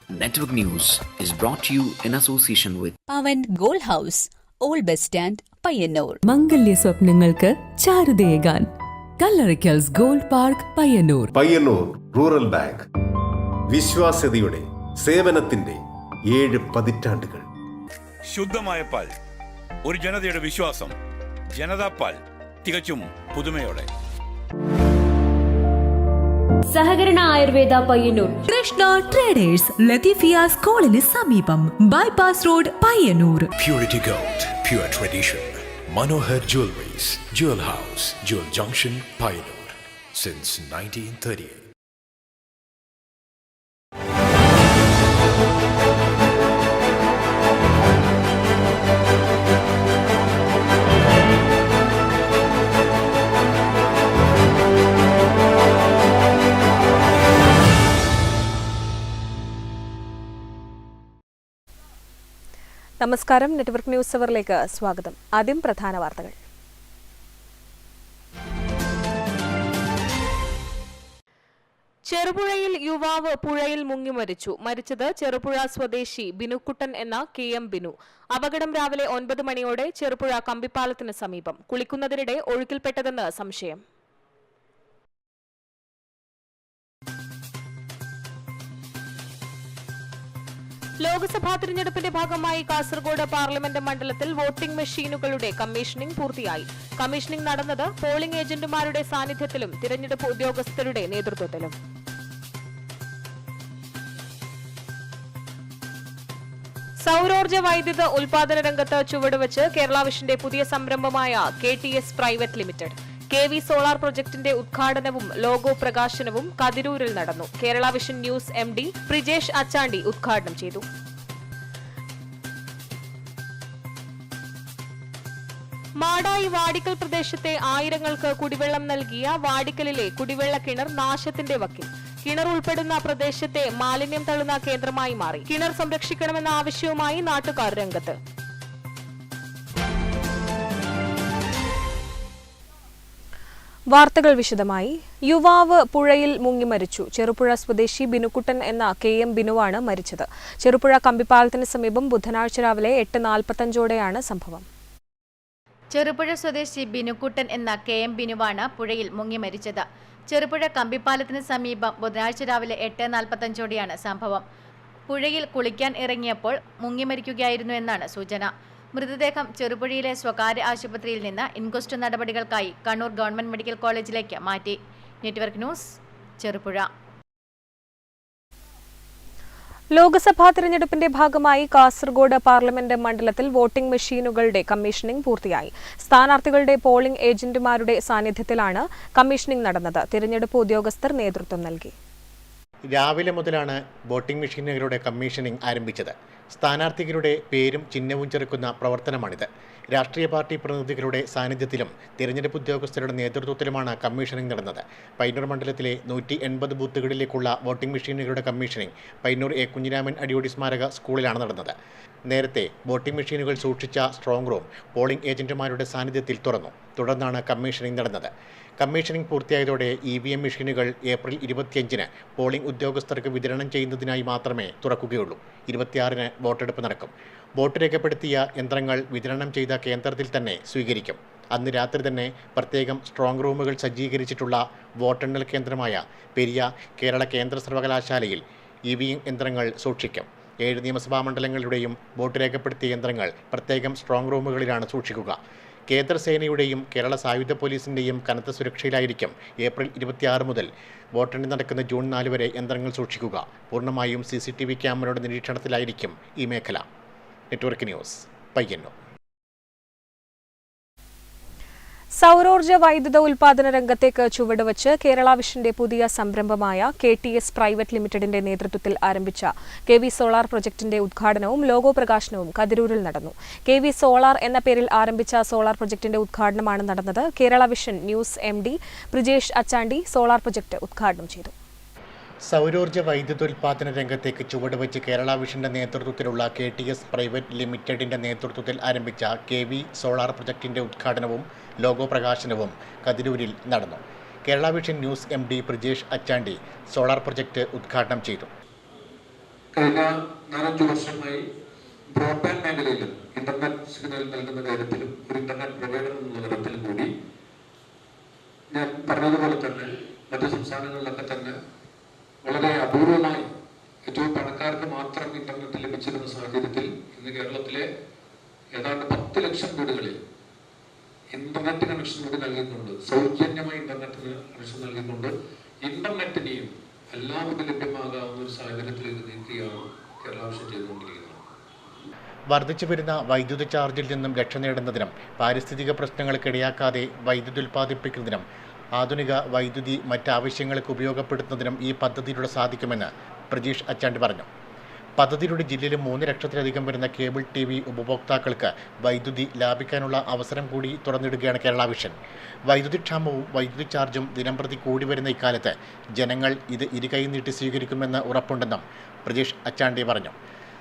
Network News is brought to you in association with Pavan Gold House, Old Bus Stand, Payyanur. മംഗല്യ സ്വപ്നങ്ങൾക്ക് ചാരുതയേകാൻ Kallarikkals gold park Payyanur. Payyanur rural bank വിശ്വാസ്യതയുടെ സേവനത്തിന്റെ 7 പതിറ്റാണ്ടുകൾ. ശുദ്ധമായ പാൽ, ഒരു ജനതയുടെ വിശ്വാസം. ജനതാ പാൽ, തികച്ചും പുതുമയോടെ. സഹകരണ ആയുർവേദ പയ്യന്നൂർ. കൃഷ്ണ ട്രേഡേഴ്സ് ലത്തീഫിയ സ്കൂളിന് സമീപം, bypass road, Payyanur. Purity Gold, pure tradition. Manohar Jewelries, Jewel House, Jewel Junction, Payyanur, since 1938. നമസ്കാരം. നെറ്റ്വർക്ക് ന്യൂസ് അവറിലേക്ക് സ്വാഗതം. ആദ്യം പ്രധാന വാർത്തകൾ. ചെറുപുഴയിൽ യുവാവ് പുഴയിൽ മുങ്ങി മരിച്ചു. മരിച്ചത് ചെറുപുഴ സ്വദേശി ബിനുക്കുട്ടൻ എന്ന KM ബിനു. അപകടം രാവിലെ 9 മണിയോടെ ചെറുപുഴ കമ്പിപ്പാലത്തിന് സമീപം. കുളിക്കുന്നതിനിടെ ഒഴുക്കിൽപ്പെട്ടതെന്ന് സംശയം. ലോക്സഭാ തിരഞ്ഞെടുപ്പിന്റെ ഭാഗമായി കാസർഗോഡ് പാർലമെന്റ് മണ്ഡലത്തിൽ വോട്ടിംഗ് മെഷീനുകളുടെ കമ്മീഷനിംഗ് പൂർത്തിയായി. കമ്മീഷനിംഗ് നടന്നത് പോളിംഗ് ഏജന്റുമാരുടെ സാന്നിധ്യത്തിലും തിരഞ്ഞെടുപ്പ് ഉദ്യോഗസ്ഥരുടെ നേതൃത്വത്തിലും. സൗരോർജ്ജ വൈദ്യുത ഉൽപാദന രംഗത്ത് ചുവടുവച്ച് കേരള വിഷന്റെ പുതിയ സംരംഭമായ KTS private limited. KV solar പ്രൊജക്ടിന്റെ ഉദ്ഘാടനവും ലോഗോ പ്രകാശനവും കതിരൂരിൽ നടന്നു. Kerala vision news MD Prijesh Achandi ഉദ്ഘാടനം ചെയ്തു. മാടായി വാടിക്കൽ പ്രദേശത്തെ ആയിരങ്ങൾക്ക് കുടിവെള്ളം നൽകിയ വാടിക്കലിലെ കുടിവെള്ള കിണർ നാശത്തിന്റെ വക്കിൽ. കിണർ ഉൾപ്പെടുന്ന പ്രദേശത്തെ മാലിന്യം തള്ളുന്ന കേന്ദ്രമായി മാറി. കിണർ സംരക്ഷിക്കണമെന്ന ആവശ്യവുമായി നാട്ടുകാർ രംഗത്ത്. വാർത്തകൾ വിശദമായി. യുവാവ് പുഴയിൽ മുങ്ങി മരിച്ചു. ചെറുപുഴ സ്വദേശി ബിനുക്കുട്ടൻ എന്ന KM ബിനുവാണ് മരിച്ചത്. ചെറുപുഴ കമ്പിപ്പാലത്തിന് സമീപം ബുധനാഴ്ച രാവിലെ 8:45ഓടെയാണ് സംഭവം. ചെറുപുഴ സ്വദേശി ബിനുക്കുട്ടൻ എന്ന KM ബിനുവാണ് പുഴയിൽ മുങ്ങി മരിച്ചത്. ചെറുപുഴ കമ്പിപ്പാലത്തിന് സമീപം ബുധനാഴ്ച രാവിലെ 8:45ഓടെയാണ് സംഭവം. പുഴയിൽ കുളിക്കാൻ ഇറങ്ങിയപ്പോൾ മുങ്ങി മരിക്കുകയായിരുന്നു എന്നാണ് സൂചന. മൃതദേഹം ചെറുപുഴയിലെ സ്വകാര്യ ആശുപത്രിയിൽ നിന്ന് ഇൻക്വസ്റ്റ് നടപടികൾക്കായി കണ്ണൂർ ഗവൺമെന്റ് മെഡിക്കൽ കോളേജിലേക്ക് മാറ്റി. Network news, Cherupuzha. ലോക്സഭാ തിരഞ്ഞെടുപ്പിന്റെ ഭാഗമായി കാസർഗോഡ് പാർലമെന്റ് മണ്ഡലത്തിൽ വോട്ടിംഗ് മെഷീനുകളുടെ കമ്മീഷനിംഗ് പൂർത്തിയായി. സ്ഥാനാർത്ഥികളുടെ പോളിംഗ് ഏജന്റുമാരുടെ സാന്നിധ്യത്തിലാണ് കമ്മീഷനിംഗ് നടന്നത്. തിരഞ്ഞെടുപ്പ് ഉദ്യോഗസ്ഥർ നേതൃത്വം നൽകി. രാവിലെ മുതലാണ് വോട്ടിംഗ് മെഷീനുകളുടെ കമ്മീഷനിംഗ് ആരംഭിച്ചത്. സ്ഥാനാർത്ഥികളുടെ പേരും ചിഹ്നവും ചേർക്കുന്ന പ്രവർത്തനമാണിത്. രാഷ്ട്രീയ പാർട്ടി പ്രതിനിധികളുടെ സാന്നിധ്യത്തിലും തിരഞ്ഞെടുപ്പ് ഉദ്യോഗസ്ഥരുടെ നേതൃത്വത്തിലുമാണ് കമ്മീഷനിംഗ് നടന്നത്. പയ്യന്നൂർ മണ്ഡലത്തിലെ 180 ബൂത്തുകളിലേക്കുള്ള വോട്ടിംഗ് മെഷീനുകളുടെ കമ്മീഷനിംഗ് പയ്യന്നൂർ A. കുഞ്ഞിരാമൻ അടിയോടി സ്മാരക സ്കൂളിലാണ് നടന്നത്. നേരത്തെ വോട്ടിംഗ് മെഷീനുകൾ സൂക്ഷിച്ച സ്ട്രോങ് റൂം പോളിംഗ് ഏജന്റുമാരുടെ സാന്നിധ്യത്തിൽ തുറന്നു. തുടർന്നാണ് കമ്മീഷനിംഗ് നടന്നത്. കമ്മീഷനിംഗ് പൂർത്തിയായതോടെ EVM മെഷീനുകൾ ഏപ്രിൽ 25-ന് പോളിംഗ് ഉദ്യോഗസ്ഥർക്ക് വിതരണം ചെയ്യുന്നതിനായി മാത്രമേ തുറക്കുകയുള്ളൂ. 26-ന് വോട്ടെടുപ്പ് നടക്കും. വോട്ട് രേഖപ്പെടുത്തിയ യന്ത്രങ്ങൾ വിതരണം ചെയ്ത കേന്ദ്രത്തിൽ തന്നെ സ്വീകരിക്കും. അന്ന് രാത്രി തന്നെ പ്രത്യേകം സ്ട്രോങ് റൂമുകൾ സജ്ജീകരിച്ചിട്ടുള്ള വോട്ടെണ്ണൽ കേന്ദ്രമായ പെരിയ കേരള കേന്ദ്ര സർവകലാശാലയിൽ EVM യന്ത്രങ്ങൾ സൂക്ഷിക്കും. 7 നിയമസഭാ മണ്ഡലങ്ങളുടെയും വോട്ട് രേഖപ്പെടുത്തിയ യന്ത്രങ്ങൾ പ്രത്യേകം സ്ട്രോങ് റൂമുകളിലാണ് സൂക്ഷിക്കുക. കേന്ദ്രസേനയുടെയും കേരള സായുധ പോലീസിൻ്റെയും കനത്ത സുരക്ഷയിലായിരിക്കും ഏപ്രിൽ 26 മുതൽ വോട്ടെണ്ണി നടക്കുന്ന ജൂൺ 4 വരെ യന്ത്രങ്ങൾ സൂക്ഷിക്കുക. പൂർണ്ണമായും CCTV ക്യാമറയുടെ നിരീക്ഷണത്തിലായിരിക്കും ഈ മേഖല. Network news, Payyanur. സൗരോർജ്ജ വൈദ്യുത ഉൽപാദന രംഗത്തേക്ക് ചുവടുവച്ച് കേരള വിഷന്റെ പുതിയ സംരംഭമായ KTS പ്രൈവറ്റ് ലിമിറ്റഡിന്റെ നേതൃത്വത്തിൽ ആരംഭിച്ച KV സോളാർ പ്രൊജക്ടിന്റെ ഉദ്ഘാടനവും ലോഗോ പ്രകാശനവും കതിരൂരിൽ നടന്നു. KV സോളാർ എന്ന പേരിൽ ആരംഭിച്ച സോളാർ പ്രൊജക്ടിന്റെ ഉദ്ഘാടനമാണ് നടന്നത്. Kerala vision news MD Prijesh Achandi solar project ഉദ്ഘാടനം ചെയ്തു. സൗരോർജ്ജ വൈദ്യുതോൽപാദന രംഗത്തേക്ക് ചുവടുവെച്ച് കേരള വിഷന്റെ നേതൃത്വത്തിലുള്ള KTS പ്രൈവറ്റ് ലിമിറ്റഡിന്റെ നേതൃത്വത്തിൽ ആരംഭിച്ച KV സോളാർ പ്രൊജക്ടിന്റെ ഉദ്ഘാടനവും ലോഗോ പ്രകാശനവും കതിരൂരിൽ നടന്നു. Kerala vision news MD Prijesh Achandi solar project ഉദ്ഘാടനം ചെയ്തു. കഴിഞ്ഞ 4-5 വർഷമായി ബ്രോഡ്ബാൻഡ് മേഖലയിലും ഇന്റർനെറ്റ് സിഗ്നൽ നൽകുന്ന കാര്യത്തിലും ഒരു ഇന്റർനെറ്റ് പ്രൊവൈഡർ എന്നുള്ള തരത്തിലും കൂടി ഞാൻ പറഞ്ഞതുപോലെ തന്നെ മറ്റു സംസ്ഥാനങ്ങളിലൊക്കെ തന്നെ വളരെ അപൂർവമായി ഏറ്റവും പണക്കാർക്ക് മാത്രം ഇന്റർനെറ്റ് ലഭിച്ചിരുന്ന സാഹചര്യത്തിൽ ഇന്ന് കേരളത്തിലെ ഏതാണ്ട് 10 ലക്ഷം വീടുകളിൽ ഇന്റർനെറ്റ് കണക്ഷൻ കൂടി നൽകിക്കൊണ്ട്, സൗജന്യമായി ഇന്റർനെറ്റിന് കണക്ഷൻ നൽകിക്കൊണ്ട് ഇന്റർനെറ്റിനെയും എല്ലാവർക്കും ലഭ്യമാകാവുന്ന ഒരു സാഹചര്യത്തിലേക്ക് നീക്കുകയാണ് കേരള വിഷൻ ചെയ്തുകൊണ്ടിരിക്കുന്നത്. വർദ്ധിച്ചു വരുന്ന വൈദ്യുതി ചാർജിൽ നിന്നും രക്ഷ നേടുന്നതിനും പാരിസ്ഥിതിക പ്രശ്നങ്ങൾക്ക് ഇടയാക്കാതെ വൈദ്യുതി ഉൽപ്പാദിപ്പിക്കുന്നതിനും ആധുനിക വൈദ്യുതി മറ്റാവശ്യങ്ങൾക്ക് ഉപയോഗപ്പെടുത്തുന്നതിനും ഈ പദ്ധതിയിലൂടെ സാധിക്കുമെന്ന് പ്രജീഷ് അച്ചാണ്ടി പറഞ്ഞു. പദ്ധതിയിലൂടെ ജില്ലയിലെ 3 ലക്ഷത്തിലധികം വരുന്ന കേബിൾ TV ഉപഭോക്താക്കൾക്ക് വൈദ്യുതി ലാഭിക്കാനുള്ള അവസരം കൂടി തുറന്നിടുകയാണ് കേരള വിഷൻ. വൈദ്യുതി ക്ഷാമവും വൈദ്യുതി ചാർജും ദിനംപ്രതി കൂടി വരുന്ന ഇക്കാലത്ത് ജനങ്ങൾ ഇത് ഇരുകൈ നീട്ടി സ്വീകരിക്കുമെന്ന് ഉറപ്പുണ്ടെന്നും പ്രജീഷ് അച്ചാണ്ടി പറഞ്ഞു.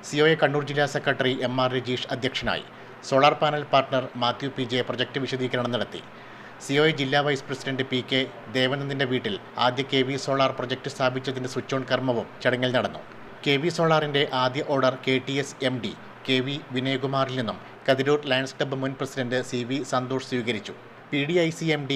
COA കണ്ണൂർ ജില്ലാ സെക്രട്ടറി MR രജീഷ് അധ്യക്ഷനായി. Solar panel partner Mathew PJ project വിശദീകരണം നടത്തി. COA ജില്ലാ വൈസ് പ്രസിഡന്റ് PK ദേവനന്ദിന്റെ വീട്ടിൽ ആദ്യ KV സോളാർ പ്രൊജക്ട് സ്ഥാപിച്ചതിന്റെ സ്വിച്ച് ഓൺ കർമ്മവും ചടങ്ങിൽ നടന്നു. KV സോളാറിന്റെ ആദ്യ ഓർഡർ KTS MD KV വിനയകുമാറിൽ നിന്നും കതിരൂർ ലയൺസ് ക്ലബ്ബ് മുൻ പ്രസിഡന്റ് CV സന്തോഷ് സ്വീകരിച്ചു. PDIC MD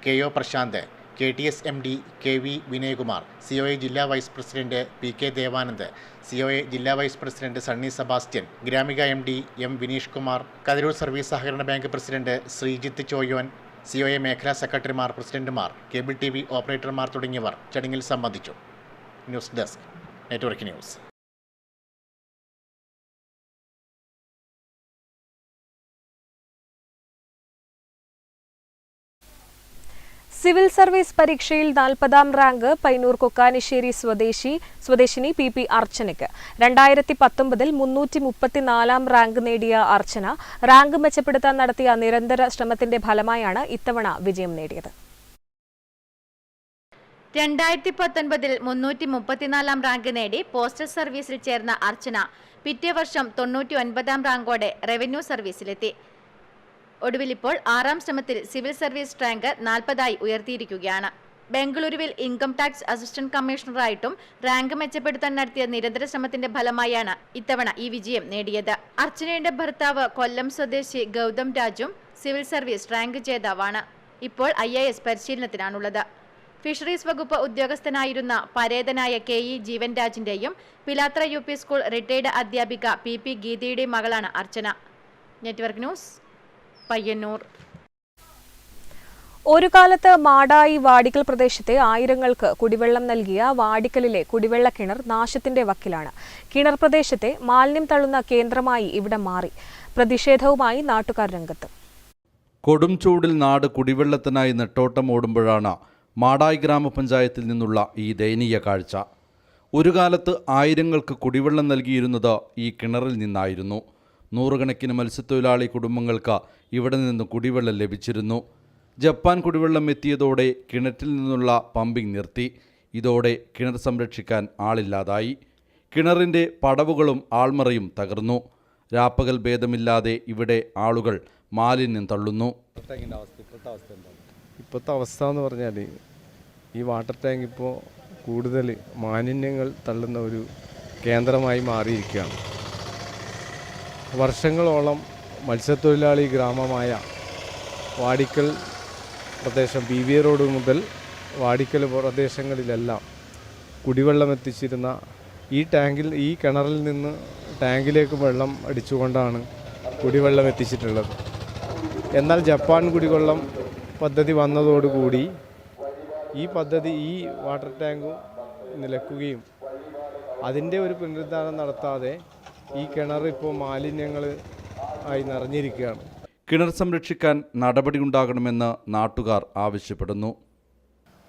KO Prasanth, KTS MD KV Vinayakumar, COA ജില്ലാ vice president PK Devanand, COA ജില്ലാ vice president Sunny Sebastian, Gramika MD M Vineesh Kumar, Kathirur service സഹകരണ bank president Sreejith Choyon, COA മേഖലാ സെക്രട്ടറിമാർ, പ്രസിഡന്റുമാർ, കേബിൾ TV ഓപ്പറേറ്റർമാർ തുടങ്ങിയവർ ചടങ്ങിൽ സംബന്ധിച്ചു. News desk, network news. Civil service പരീക്ഷയിൽ 40ാം റാങ്ക് പയ്യന്നൂർ കൊക്കാനിശ്ശേരി സ്വദേശിനി PP അർച്ചനയ്ക്ക്. 2019 334ാം റാങ്ക് നേടിയ അർച്ചന റാങ്ക് മെച്ചപ്പെടുത്താൻ നടത്തിയ നിരന്തര ശ്രമത്തിന്റെ ഫലമായാണ് ഇത്തവണ വിജയം നേടിയത്. 2019 334ാം റാങ്ക് നേടി പോസ്റ്റൽ സർവീസിൽ ചേർന്ന അർച്ചന പിറ്റേ വർഷം 99ാം റാങ്കോടെ റവന്യൂ സർവീസിലെത്തി. ഒടുവിൽ ഇപ്പോൾ 6ാം ശ്രമത്തിൽ സിവിൽ സർവീസ് റാങ്ക് 40ആയി ഉയർത്തിയിരിക്കുകയാണ്. ബംഗളൂരുവിൽ ഇൻകം ടാക്സ് അസിസ്റ്റന്റ് കമ്മീഷണറായിട്ടും റാങ്ക് മെച്ചപ്പെടുത്താൻ നടത്തിയ നിരന്തര ശ്രമത്തിന്റെ ഫലമായാണ് ഇത്തവണ ഈ വിജയം നേടിയത്. അർച്ചനയുടെ ഭർത്താവ് കൊല്ലം സ്വദേശി ഗൗതം രാജും സിവിൽ സർവീസ് റാങ്ക് ജേതാവാണ്. ഇപ്പോൾ IAS പരിശീലനത്തിനാണുള്ളത്. ഫിഷറീസ് വകുപ്പ് ഉദ്യോഗസ്ഥനായിരുന്ന പരേതനായ KE ജീവൻ രാജിന്റെയും പിലാത്ര UP സ്കൂൾ റിട്ടയർഡ് അധ്യാപിക PP ഗീതയുടെയും മകളാണ് അർച്ചന. Network news, Payyanur. ഒരു കാലത്ത് മാടായി വാടിക്കൽ പ്രദേശത്തെ ആയിരങ്ങൾക്ക് കുടിവെള്ളം നൽകിയ വാടിക്കലിലെ കുടിവെള്ള കിണർ നാശത്തിന്റെ വക്കിലാണ്. കിണർ പ്രദേശത്തെ മാലിന്യം തള്ളുന്ന കേന്ദ്രമായി ഇവിടെ മാറി. പ്രതിഷേധവുമായി നാട്ടുകാർ രംഗത്ത്. കൊടും ചൂടിൽ നാട് കുടിവെള്ളത്തിനായി നെട്ടോട്ടം ഓടുമ്പോഴാണ് മാടായി ഗ്രാമപഞ്ചായത്തിൽ നിന്നുള്ള ഈ ദയനീയ കാഴ്ച. ഒരു കാലത്ത് ആയിരങ്ങൾക്ക് കുടിവെള്ളം നൽകിയിരുന്നത് ഈ കിണറിൽ നിന്നായിരുന്നു. നൂറുകണക്കിന് മത്സ്യത്തൊഴിലാളി കുടുംബങ്ങൾക്ക് ഇവിടെ നിന്ന് കുടിവെള്ളം ലഭിച്ചിരുന്നു. ജപ്പാൻ കുടിവെള്ളം എത്തിയതോടെ കിണറ്റിൽ നിന്നുള്ള പമ്പിംഗ് നിർത്തി. ഇതോടെ കിണർ സംരക്ഷിക്കാൻ ആളില്ലാതായി. കിണറിൻ്റെ പടവുകളും ആൾമറയും തകർന്നു. രാപ്പകൽ ഭേദമില്ലാതെ ഇവിടെ ആളുകൾ മാലിന്യം തള്ളുന്നു. ഇപ്പോഴത്തെ അവസ്ഥ എന്ന് പറഞ്ഞാൽ ഈ വാട്ടർ ടാങ്ക് ഇപ്പോൾ കൂടുതൽ മാലിന്യങ്ങൾ തള്ളുന്ന ഒരു കേന്ദ്രമായി മാറിയിരിക്കുകയാണ്. വർഷങ്ങളോളം മത്സ്യത്തൊഴിലാളി ഗ്രാമമായ വാടിക്കൽ പ്രദേശം BVA റോഡ് മുതൽ വാടിക്കൽ പ്രദേശങ്ങളിലെല്ലാം കുടിവെള്ളം എത്തിച്ചിരുന്ന ഈ കിണറിൽ നിന്ന് ടാങ്കിലേക്ക് വെള്ളം അടിച്ചുകൊണ്ടാണ് കുടിവെള്ളം എത്തിച്ചിട്ടുള്ളത്. എന്നാൽ ജപ്പാൻ കുടിവെള്ളം പദ്ധതി വന്നതോടുകൂടി ഈ വാട്ടർ ടാങ്ക് നിലക്കുകയും അതിൻ്റെ ഒരു പുനരുദ്ധാരണം നടത്താതെ ഈ കിണർ ഇപ്പോൾ മാലിന്യങ്ങൾ ആയി നിറഞ്ഞിരിക്കുകയാണ്. കിണർ സംരക്ഷിക്കാൻ നടപടിയുണ്ടാകണമെന്ന് നാട്ടുകാർ ആവശ്യപ്പെടുന്നു.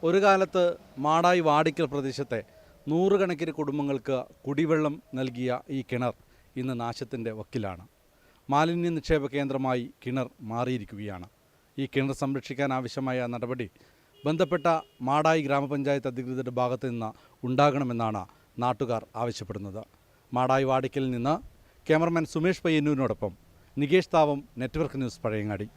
ഒരു കാലത്ത് മാടായി വാടിക്കൽ പ്രദേശത്തെ നൂറുകണക്കിന് കുടുംബങ്ങൾക്ക് കുടിവെള്ളം നൽകിയ ഈ കിണർ ഇന്ന് നാശത്തിൻ്റെ വക്കിലാണ്. മാലിന്യ നിക്ഷേപ കേന്ദ്രമായി കിണർ മാറിയിരിക്കുകയാണ്. ഈ കിണർ സംരക്ഷിക്കാൻ ആവശ്യമായ നടപടി ബന്ധപ്പെട്ട മാടായി ഗ്രാമപഞ്ചായത്ത് അധികൃതരുടെ ഭാഗത്തു നിന്ന് ഉണ്ടാകണമെന്നാണ് നാട്ടുകാർ ആവശ്യപ്പെടുന്നത്. മാടായി വാടിക്കലിൽ നിന്ന് ക്യാമറമാൻ സുമേഷ് പയ്യന്നൂരിനോടൊപ്പം നികേഷ് താവം, നെറ്റ്വർക്ക് ന്യൂസ്, പഴയങ്ങാടി.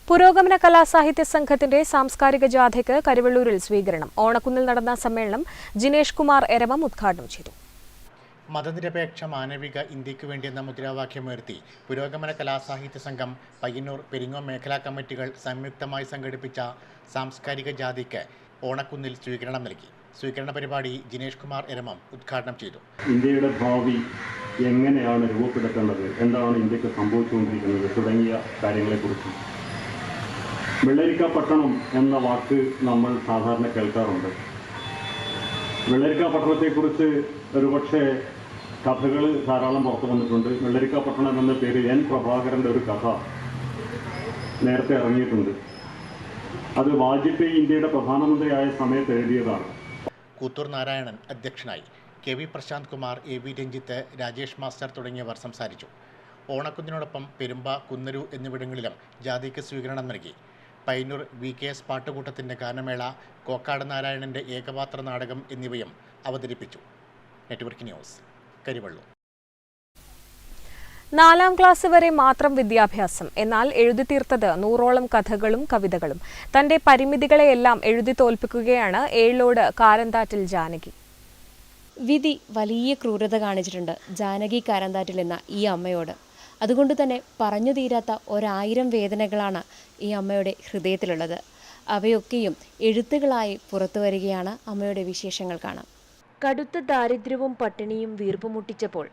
പുരോഗമന കലാസാഹിത്യ സംഘത്തിന്റെ സാംസ്കാരിക ജാഥയ്ക്ക് കരുവള്ളൂരിൽ സ്വീകരണം. ഓണക്കുന്നിൽ നടന്ന സമ്മേളനം ജിനേഷ് കുമാർ എരമം ഉദ്ഘാടനം ചെയ്തു. മതനിരപേക്ഷ മാനവിക ഇന്ത്യക്ക് വേണ്ടിയെന്ന മുദ്രാവാക്യമുയർത്തി പുരോഗമന കലാസാഹിത്യ സംഘം പയ്യന്നൂർ പെരിങ്ങോം മേഖലാ കമ്മിറ്റികൾ സംയുക്തമായി സംഘടിപ്പിച്ച സാംസ്കാരിക ജാഥയ്ക്ക് ഓണക്കുന്നിൽ സ്വീകരണം നൽകി. സ്വീകരണ പരിപാടി ജിനേഷ് കുമാർ എരമം ഉദ്ഘാടനം ചെയ്തു. ഇന്ത്യയുടെ ഭാവി എങ്ങനെയാണ് രൂപപ്പെടുത്തേണ്ടത്, എന്താണ് ഇന്ത്യക്ക് സംഭവിച്ചുകൊണ്ടിരിക്കുന്നത് തുടങ്ങിയ കാര്യങ്ങളെക്കുറിച്ച്. വെള്ളരിക്കാപട്ടണം എന്ന വാക്ക് നമ്മൾ സാധാരണ കേൾക്കാറുണ്ട്. വെള്ളരിക്കാപട്ടണത്തെക്കുറിച്ച് ഒരുപക്ഷെ കഥകൾ ധാരാളം പുറത്തു വന്നിട്ടുണ്ട്. വെള്ളരിക്കാപട്ടണം എന്ന പേര് എൻ പ്രഭാകരൻ്റെ ഒരു കഥ നേരത്തെ ഇറങ്ങിയിട്ടുണ്ട്. അത് വാജ്പേയി ഇന്ത്യയുടെ പ്രധാനമന്ത്രിയായ സമയത്ത് എഴുതിയതാണ്. കൂത്തൂർ നാരായണൻ അധ്യക്ഷനായി. കെ.വി. പ്രശാന്ത് കുമാർ, എ.വി. രഞ്ജിത്ത്, രാജേഷ് മാസ്റ്റർ തുടങ്ങിയവർ സംസാരിച്ചു. ഓണക്കുന്നിനോടൊപ്പം പെരുമ്പ, കുന്നരു എന്നിവിടങ്ങളിലും ജാഥയ്ക്ക് സ്വീകരണം നൽകി. പയ്യന്നൂർ VKS പാട്ടുകൂട്ടത്തിൻ്റെ ഗാനമേള, കോക്കാട് നാരായണൻ്റെ ഏകപാത്ര നാടകം എന്നിവയും അവതരിപ്പിച്ചു. Network news, Karivellur. 4ാം ക്ലാസ് വരെ മാത്രം വിദ്യാഭ്യാസം. എന്നാൽ എഴുതി തീർത്തത് 100ഓളം കഥകളും കവിതകളും. തന്റെ പരിമിതികളെയെല്ലാം എഴുതി തോൽപ്പിക്കുകയാണ് ഏഴിലോട് കാരന്താറ്റിൽ ജാനകി. വിധി വലിയ ക്രൂരത കാണിച്ചിട്ടുണ്ട് ജാനകി കാരന്താറ്റിൽ എന്ന ഈ അമ്മയോട്. അതുകൊണ്ട് തന്നെ പറഞ്ഞു തീരാത്ത 1000 വേദനകളാണ് ഈ അമ്മയുടെ ഹൃദയത്തിലുള്ളത്. അവയൊക്കെയും എഴുത്തുകളായി പുറത്തു വരികയാണ്. അമ്മയുടെ വിശേഷങ്ങൾ കാണാം. കടുത്ത ദാരിദ്ര്യവും പട്ടിണിയും വീർപ്പുമുട്ടിച്ചപ്പോൾ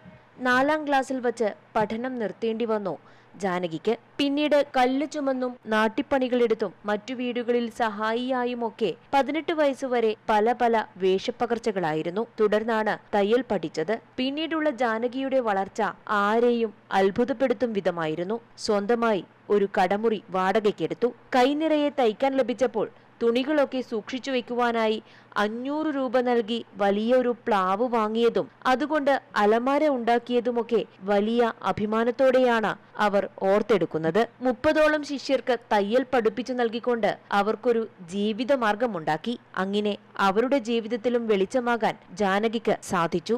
4ാം ക്ലാസ്സിൽ വച്ച് പഠനം നിർത്തേണ്ടി വന്നു ജാനകിക്ക്. പിന്നീട് കല്ല് ചുമന്നും നാട്ടിപ്പണികളെടുത്തും മറ്റു വീടുകളിൽ സഹായിയായുമൊക്കെ 18 വയസ്സുവരെ പല വേഷപ്പകർച്ചകളായിരുന്നു. തുടർന്നാണ് തയ്യൽ പഠിച്ചത്. പിന്നീടുള്ള ജാനകിയുടെ വളർച്ച ആരെയും അത്ഭുതപ്പെടുത്തും വിധമായിരുന്നു. സ്വന്തമായി ഒരു കടമുറി വാടകയ്ക്കെടുത്തു. കൈനിറയെ തയ്ക്കാൻ ലഭിച്ചപ്പോൾ തുണികളൊക്കെ സൂക്ഷിച്ചു വെക്കുവാനായി 500 രൂപ നൽകി വലിയൊരു പ്ലാവ് വാങ്ങിയതും അതുകൊണ്ട് അലമാര ഉണ്ടാക്കിയതുമൊക്കെ വലിയ അഭിമാനത്തോടെയാണ് അവർ ഓർത്തെടുക്കുന്നത്. 30ഓളം ശിഷ്യർക്ക് തയ്യൽ പഠിപ്പിച്ചു നൽകിക്കൊണ്ട് അവർക്കൊരു ജീവിതമാർഗമുണ്ടാക്കി. അങ്ങനെ അവരുടെ ജീവിതത്തിലും വെളിച്ചമാകാൻ ജാനകിക്ക് സാധിച്ചു.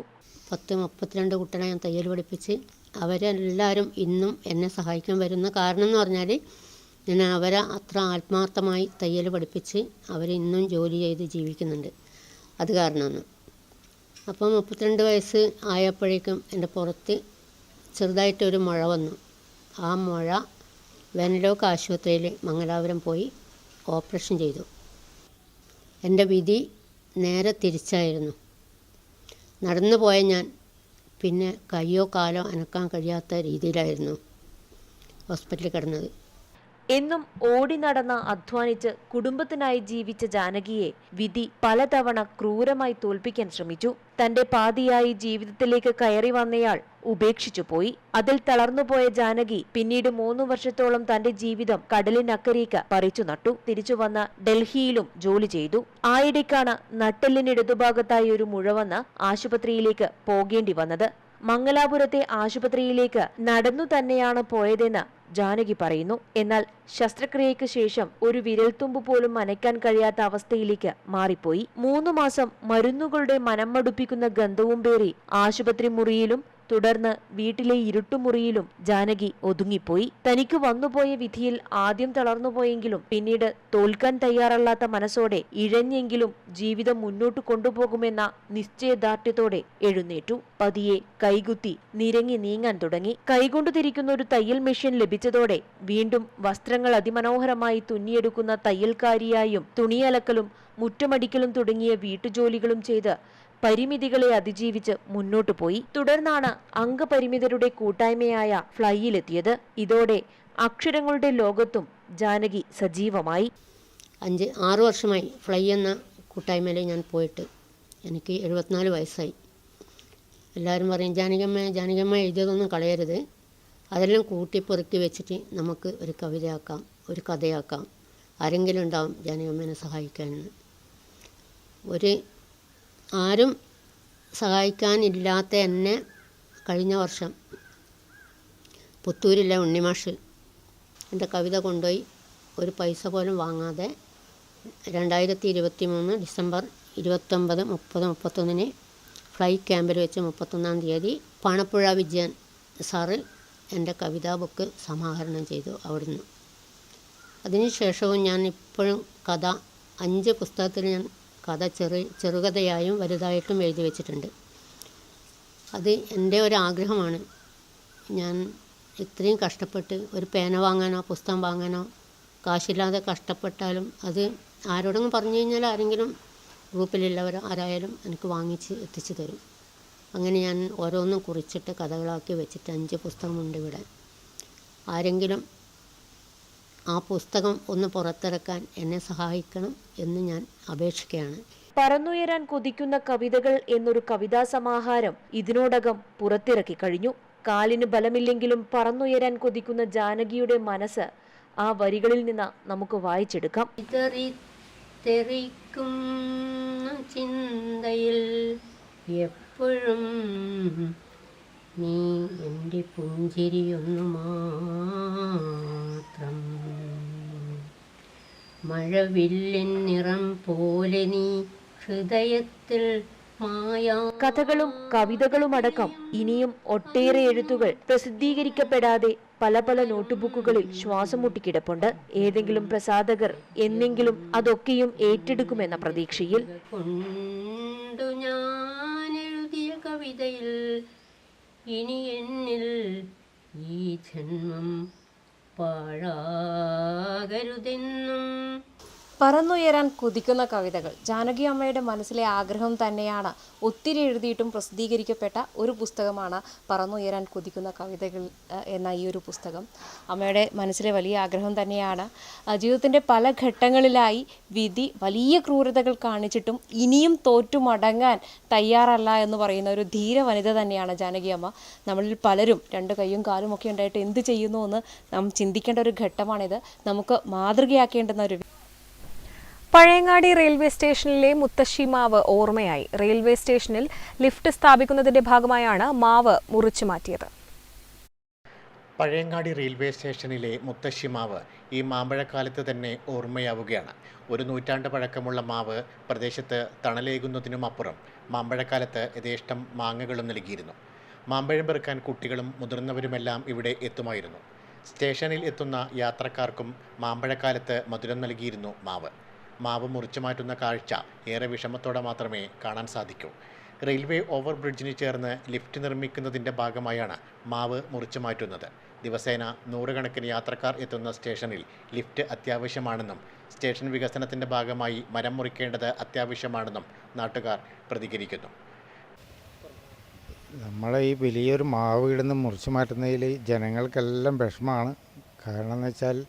32 കുട്ടികളെ ഞാൻ തയ്യൽ പഠിപ്പിച്ച് അവരെല്ലാവരും ഇന്നും എന്നെ സഹായിക്കാൻ വരുന്ന കാരണം എന്ന് പറഞ്ഞാൽ ഞാൻ അവരെ അത്ര ആത്മാർത്ഥമായി തയ്യൽ പഠിപ്പിച്ച് അവരിന്നും ജോലി ചെയ്ത് ജീവിക്കുന്നുണ്ട്. അത് കാരണമാണ്. അപ്പോൾ 32 വയസ്സ് ആയപ്പോഴേക്കും എൻ്റെ പുറത്ത് ചെറുതായിട്ടൊരു മുഴ വന്നു. ആ മുഴ വെനലോക്ക് ആശുപത്രിയിൽ മംഗലാപുരം പോയി ഓപ്പറേഷൻ ചെയ്തു. എൻ്റെ വിധി നേരെ തിരിച്ചായിരുന്നു. നടന്നു പോയ ഞാൻ പിന്നെ കയ്യോ കാലോ അനക്കാൻ കഴിയാത്ത രീതിയിലായിരുന്നു ഹോസ്പിറ്റലിൽ കിടന്നത്. എന്നും ഓടി നടന്ന അധ്വാനിച്ച് കുടുംബത്തിനായി ജീവിച്ച ജാനകിയെ വിധി പലതവണ ക്രൂരമായി തോൽപ്പിക്കാൻ ശ്രമിച്ചു. തന്റെ പാതിയായി ജീവിതത്തിലേക്ക് കയറി വന്നയാൾ ഉപേക്ഷിച്ചു പോയി. അതിൽ തളർന്നുപോയ ജാനകി പിന്നീട് 3 വർഷത്തോളം തന്റെ ജീവിതം കടലിനക്കരയ്ക്ക് പറിച്ചു നട്ടു. തിരിച്ചു വന്ന ഡൽഹിയിലും ജോലി ചെയ്തു. ആയിടയ്ക്കാണ് നട്ടെല്ലിന് ഇടതുഭാഗത്തായി ഒരു മുഴ വന്ന് ആശുപത്രിയിലേക്ക് പോകേണ്ടി വന്നത്. മംഗലാപുരത്തെ ആശുപത്രിയിലേക്ക് നടന്നു തന്നെയാണ് പോയതെന്ന് ജാനകി പറയുന്നു. എന്നാൽ ശസ്ത്രക്രിയയ്ക്ക് ശേഷം ഒരു വിരൽത്തുമ്പ് പോലും അനയ്ക്കാൻ കഴിയാത്ത അവസ്ഥയിലേക്ക് മാറിപ്പോയി. 3 മാസം മരുന്നുകളുടെ മനം മടുപ്പിക്കുന്ന ഗന്ധവും പേറി ആശുപത്രി മുറിയിലും തുടർന്ന് വീട്ടിലെ ഇരുട്ടുമുറിയിലും ജാനകി ഒതുങ്ങിപ്പോയി. തനിക്ക് വന്നുപോയ വിധിയിൽ ആദ്യം തളർന്നുപോയെങ്കിലും പിന്നീട് തോൽക്കാൻ തയ്യാറല്ലാത്ത മനസ്സോടെ ഇഴഞ്ഞെങ്കിലും ജീവിതം മുന്നോട്ട് കൊണ്ടുപോകുമെന്ന നിശ്ചയദാർഢ്യത്തോടെ എഴുന്നേറ്റു. പതിയെ കൈകുത്തി നിരങ്ങി നീങ്ങാൻ തുടങ്ങി. കൈകൊണ്ടു തിരിക്കുന്ന ഒരു തയ്യൽ മെഷീൻ ലഭിച്ചതോടെ വീണ്ടും വസ്ത്രങ്ങൾ അതിമനോഹരമായി തുന്നിയെടുക്കുന്ന തയ്യൽക്കാരിയായും തുണിയലക്കലും മുറ്റമടിക്കലും തുടങ്ങിയ വീട്ടുജോലികളും ചെയ്ത് പരിമിതികളെ അതിജീവിച്ച് മുന്നോട്ടു പോയി. തുടർന്നാണ് അംഗപരിമിതരുടെ കൂട്ടായ്മയായ ഫ്ലൈയിലെത്തിയത്. ഇതോടെ അക്ഷരങ്ങളുടെ ലോകത്തും ജാനകി സജീവമായി. 5-6 വർഷമായി ഫ്ലൈ എന്ന കൂട്ടായ്മയിൽ ഞാൻ പോയിട്ട്. എനിക്ക് 74 വയസ്സായി. എല്ലാവരും പറയും ജാനകിയമ്മ എഴുതിയതൊന്നും കളയരുത്, അതെല്ലാം കൂട്ടി പെറുക്കി വെച്ചിട്ട് നമുക്ക് ഒരു കവിതയാക്കാം, ഒരു കഥയാക്കാം, ആരെങ്കിലും ഉണ്ടാവും ജാനകിയമ്മേനെ സഹായിക്കാനെന്ന്. ആരും സഹായിക്കാനില്ലാത്ത എന്നെ കഴിഞ്ഞ വർഷം പുത്തൂരിലെ ഉണ്ണിമാഷ് എൻ്റെ കവിത കൊണ്ടുപോയി ഒരു പൈസ പോലും വാങ്ങാതെ 2023 ഡിസംബർ 29, 30, 31 ഫ്ലൈ ക്യാമ്പിൽ വെച്ച് 31-ാം തീയതി പാണപ്പുഴ വിജയൻ സാറ് എൻ്റെ കവിതാ ബുക്ക് സമാഹരണം ചെയ്തു അവിടുന്ന്. അതിനുശേഷവും ഞാൻ ഇപ്പോഴും കഥ 5 പുസ്തകത്തിൽ ഞാൻ കഥ ചെറുകഥയായും വലുതായിട്ടും എഴുതി വെച്ചിട്ടുണ്ട്. അത് എൻ്റെ ഒരു ആഗ്രഹമാണ്. ഞാൻ ഇത്രയും കഷ്ടപ്പെട്ട് ഒരു പേന വാങ്ങാനോ പുസ്തകം വാങ്ങാനോ കാശില്ലാതെ കഷ്ടപ്പെട്ടാലും അത് ആരോടെങ്കിലും പറഞ്ഞു കഴിഞ്ഞാൽ ആരെങ്കിലും ഗ്രൂപ്പിലുള്ളവർ ആരായാലും എനിക്ക് വാങ്ങിച്ച് എത്തിച്ചു തരും. അങ്ങനെ ഞാൻ ഓരോന്നും കുറിച്ചിട്ട് കഥകളാക്കി വെച്ചിട്ട് 5 പുസ്തകമുണ്ട് ഇവിടെ. ആരെങ്കിലും ആ പുസ്തകം ഒന്ന് പുറത്തിറക്കാൻ എന്നെ സഹായിക്കണം എന്ന് ഞാൻ അപേക്ഷിക്കുകയാണ്. പറന്നുയരാൻ കൊതിക്കുന്ന കവിതകൾ എന്നൊരു കവിതാ സമാഹാരം ഇതിനോടകം പുറത്തിറക്കി കഴിഞ്ഞു. കാലിന് ബലമില്ലെങ്കിലും പറന്നുയരാൻ കൊതിക്കുന്ന ജാനകിയുടെ മനസ്സ് ആ വരികളിൽ നിന്ന് നമുക്ക് വായിച്ചെടുക്കാം. തെറിക്കും ചിന്തയിൽ എപ്പോഴും നീ എൻ്റെ പുഞ്ചിരിയൊന്നു മാത്രം, മഴവില്ലിൻ നിറം പോലെ നീ ഹൃദയത്തിൽ കഥകളും കവിതകളുമടക്കം ഇനിയും ഒട്ടേറെ എഴുത്തുകൾ പ്രസിദ്ധീകരിക്കപ്പെടാതെ പല പല നോട്ട്ബുക്കുകളിൽ ശ്വാസം മുട്ടിക്കിടപ്പുണ്ട്. ഏതെങ്കിലും പ്രസാധകർ എന്നെങ്കിലും അതൊക്കെയും ഏറ്റെടുക്കുമെന്ന പ്രതീക്ഷയിൽ. ഞാൻ എഴുതിയ കവിതയിൽ ഇനി എന്നിൽ ഈ ജന്മം പാഴാകരുതെന്നും. പറന്നുയരാൻ കൊതിക്കുന്ന കവിതകൾ ജാനകി അമ്മയുടെ മനസ്സിലെ ആഗ്രഹം തന്നെയാണ്. ഒത്തിരി എഴുതിയിട്ടും പ്രസിദ്ധീകരിക്കപ്പെട്ട ഒരു പുസ്തകമാണ് പറന്നുയരാൻ കൊതിക്കുന്ന കവിതകൾ എന്ന ഈ ഒരു പുസ്തകം. അമ്മയുടെ മനസ്സിലെ വലിയ ആഗ്രഹം തന്നെയാണ്. ജീവിതത്തിൻ്റെ പല ഘട്ടങ്ങളിലായി വിധി വലിയ ക്രൂരതകൾ കാണിച്ചിട്ടും ഇനിയും തോറ്റുമടങ്ങാൻ തയ്യാറല്ല എന്ന് പറയുന്ന ഒരു ധീര വനിത തന്നെയാണ് ജാനകി അമ്മ. നമ്മളിൽ പലരും 2 കൈയും കാലും ഒക്കെ ഉണ്ടായിട്ട് എന്ത് ചെയ്യുന്നു എന്ന് നാം ചിന്തിക്കേണ്ട ഒരു ഘട്ടമാണിത്. നമുക്ക് മാതൃകയാക്കേണ്ടുന്ന ഒരു. പഴയങ്ങാടി റെയിൽവേ സ്റ്റേഷനിലെ മുത്തശ്ശി മാവ് ഓർമ്മയായി. റെയിൽവേ സ്റ്റേഷനിൽ ലിഫ്റ്റ് സ്ഥാപിക്കുന്നതിന്റെ ഭാഗമായാണ് മാവ് മുറിച്ചു മാറ്റിയത്. പഴയങ്ങാടി റെയിൽവേ സ്റ്റേഷനിലെ മുത്തശ്ശി മാവ് ഈ മാമ്പഴക്കാലത്ത് തന്നെ ഓർമ്മയാവുകയാണ്. 1 നൂറ്റാണ്ട് പഴക്കമുള്ള മാവ് പ്രദേശത്ത് തണലേകുന്നതിനുമപ്പുറം മാമ്പഴക്കാലത്ത് യഥേഷ്ടം മാങ്ങകളും നൽകിയിരുന്നു. മാമ്പഴം പെറുക്കാൻ കുട്ടികളും മുതിർന്നവരുമെല്ലാം ഇവിടെ എത്തുമായിരുന്നു. സ്റ്റേഷനിൽ എത്തുന്ന യാത്രക്കാർക്കും മാമ്പഴക്കാലത്ത് മധുരം നൽകിയിരുന്നു മാവ്. മാവ് മുറിച്ചു മാറ്റുന്ന കാഴ്ച ഏറെ വിഷമത്തോടെ മാത്രമേ കാണാൻ സാധിക്കൂ. റെയിൽവേ ഓവർ ബ്രിഡ്ജിന് ചേർന്ന് ലിഫ്റ്റ് നിർമ്മിക്കുന്നതിൻ്റെ ഭാഗമായാണ് മാവ് മുറിച്ചു മാറ്റുന്നത്. ദിവസേന 100 കണക്കിന് യാത്രക്കാർ എത്തുന്ന സ്റ്റേഷനിൽ ലിഫ്റ്റ് അത്യാവശ്യമാണെന്നും സ്റ്റേഷൻ വികസനത്തിൻ്റെ ഭാഗമായി മരം മുറിക്കേണ്ടത് അത്യാവശ്യമാണെന്നും നാട്ടുകാർ പ്രതികരിക്കുന്നു. നമ്മളെ ഈ വലിയൊരു മാവ് ഇടുന്ന് മുറിച്ചു മാറ്റുന്നതിൽ ജനങ്ങൾക്കെല്ലാം വിഷമമാണ്. കാരണം എന്ന് വെച്ചാൽ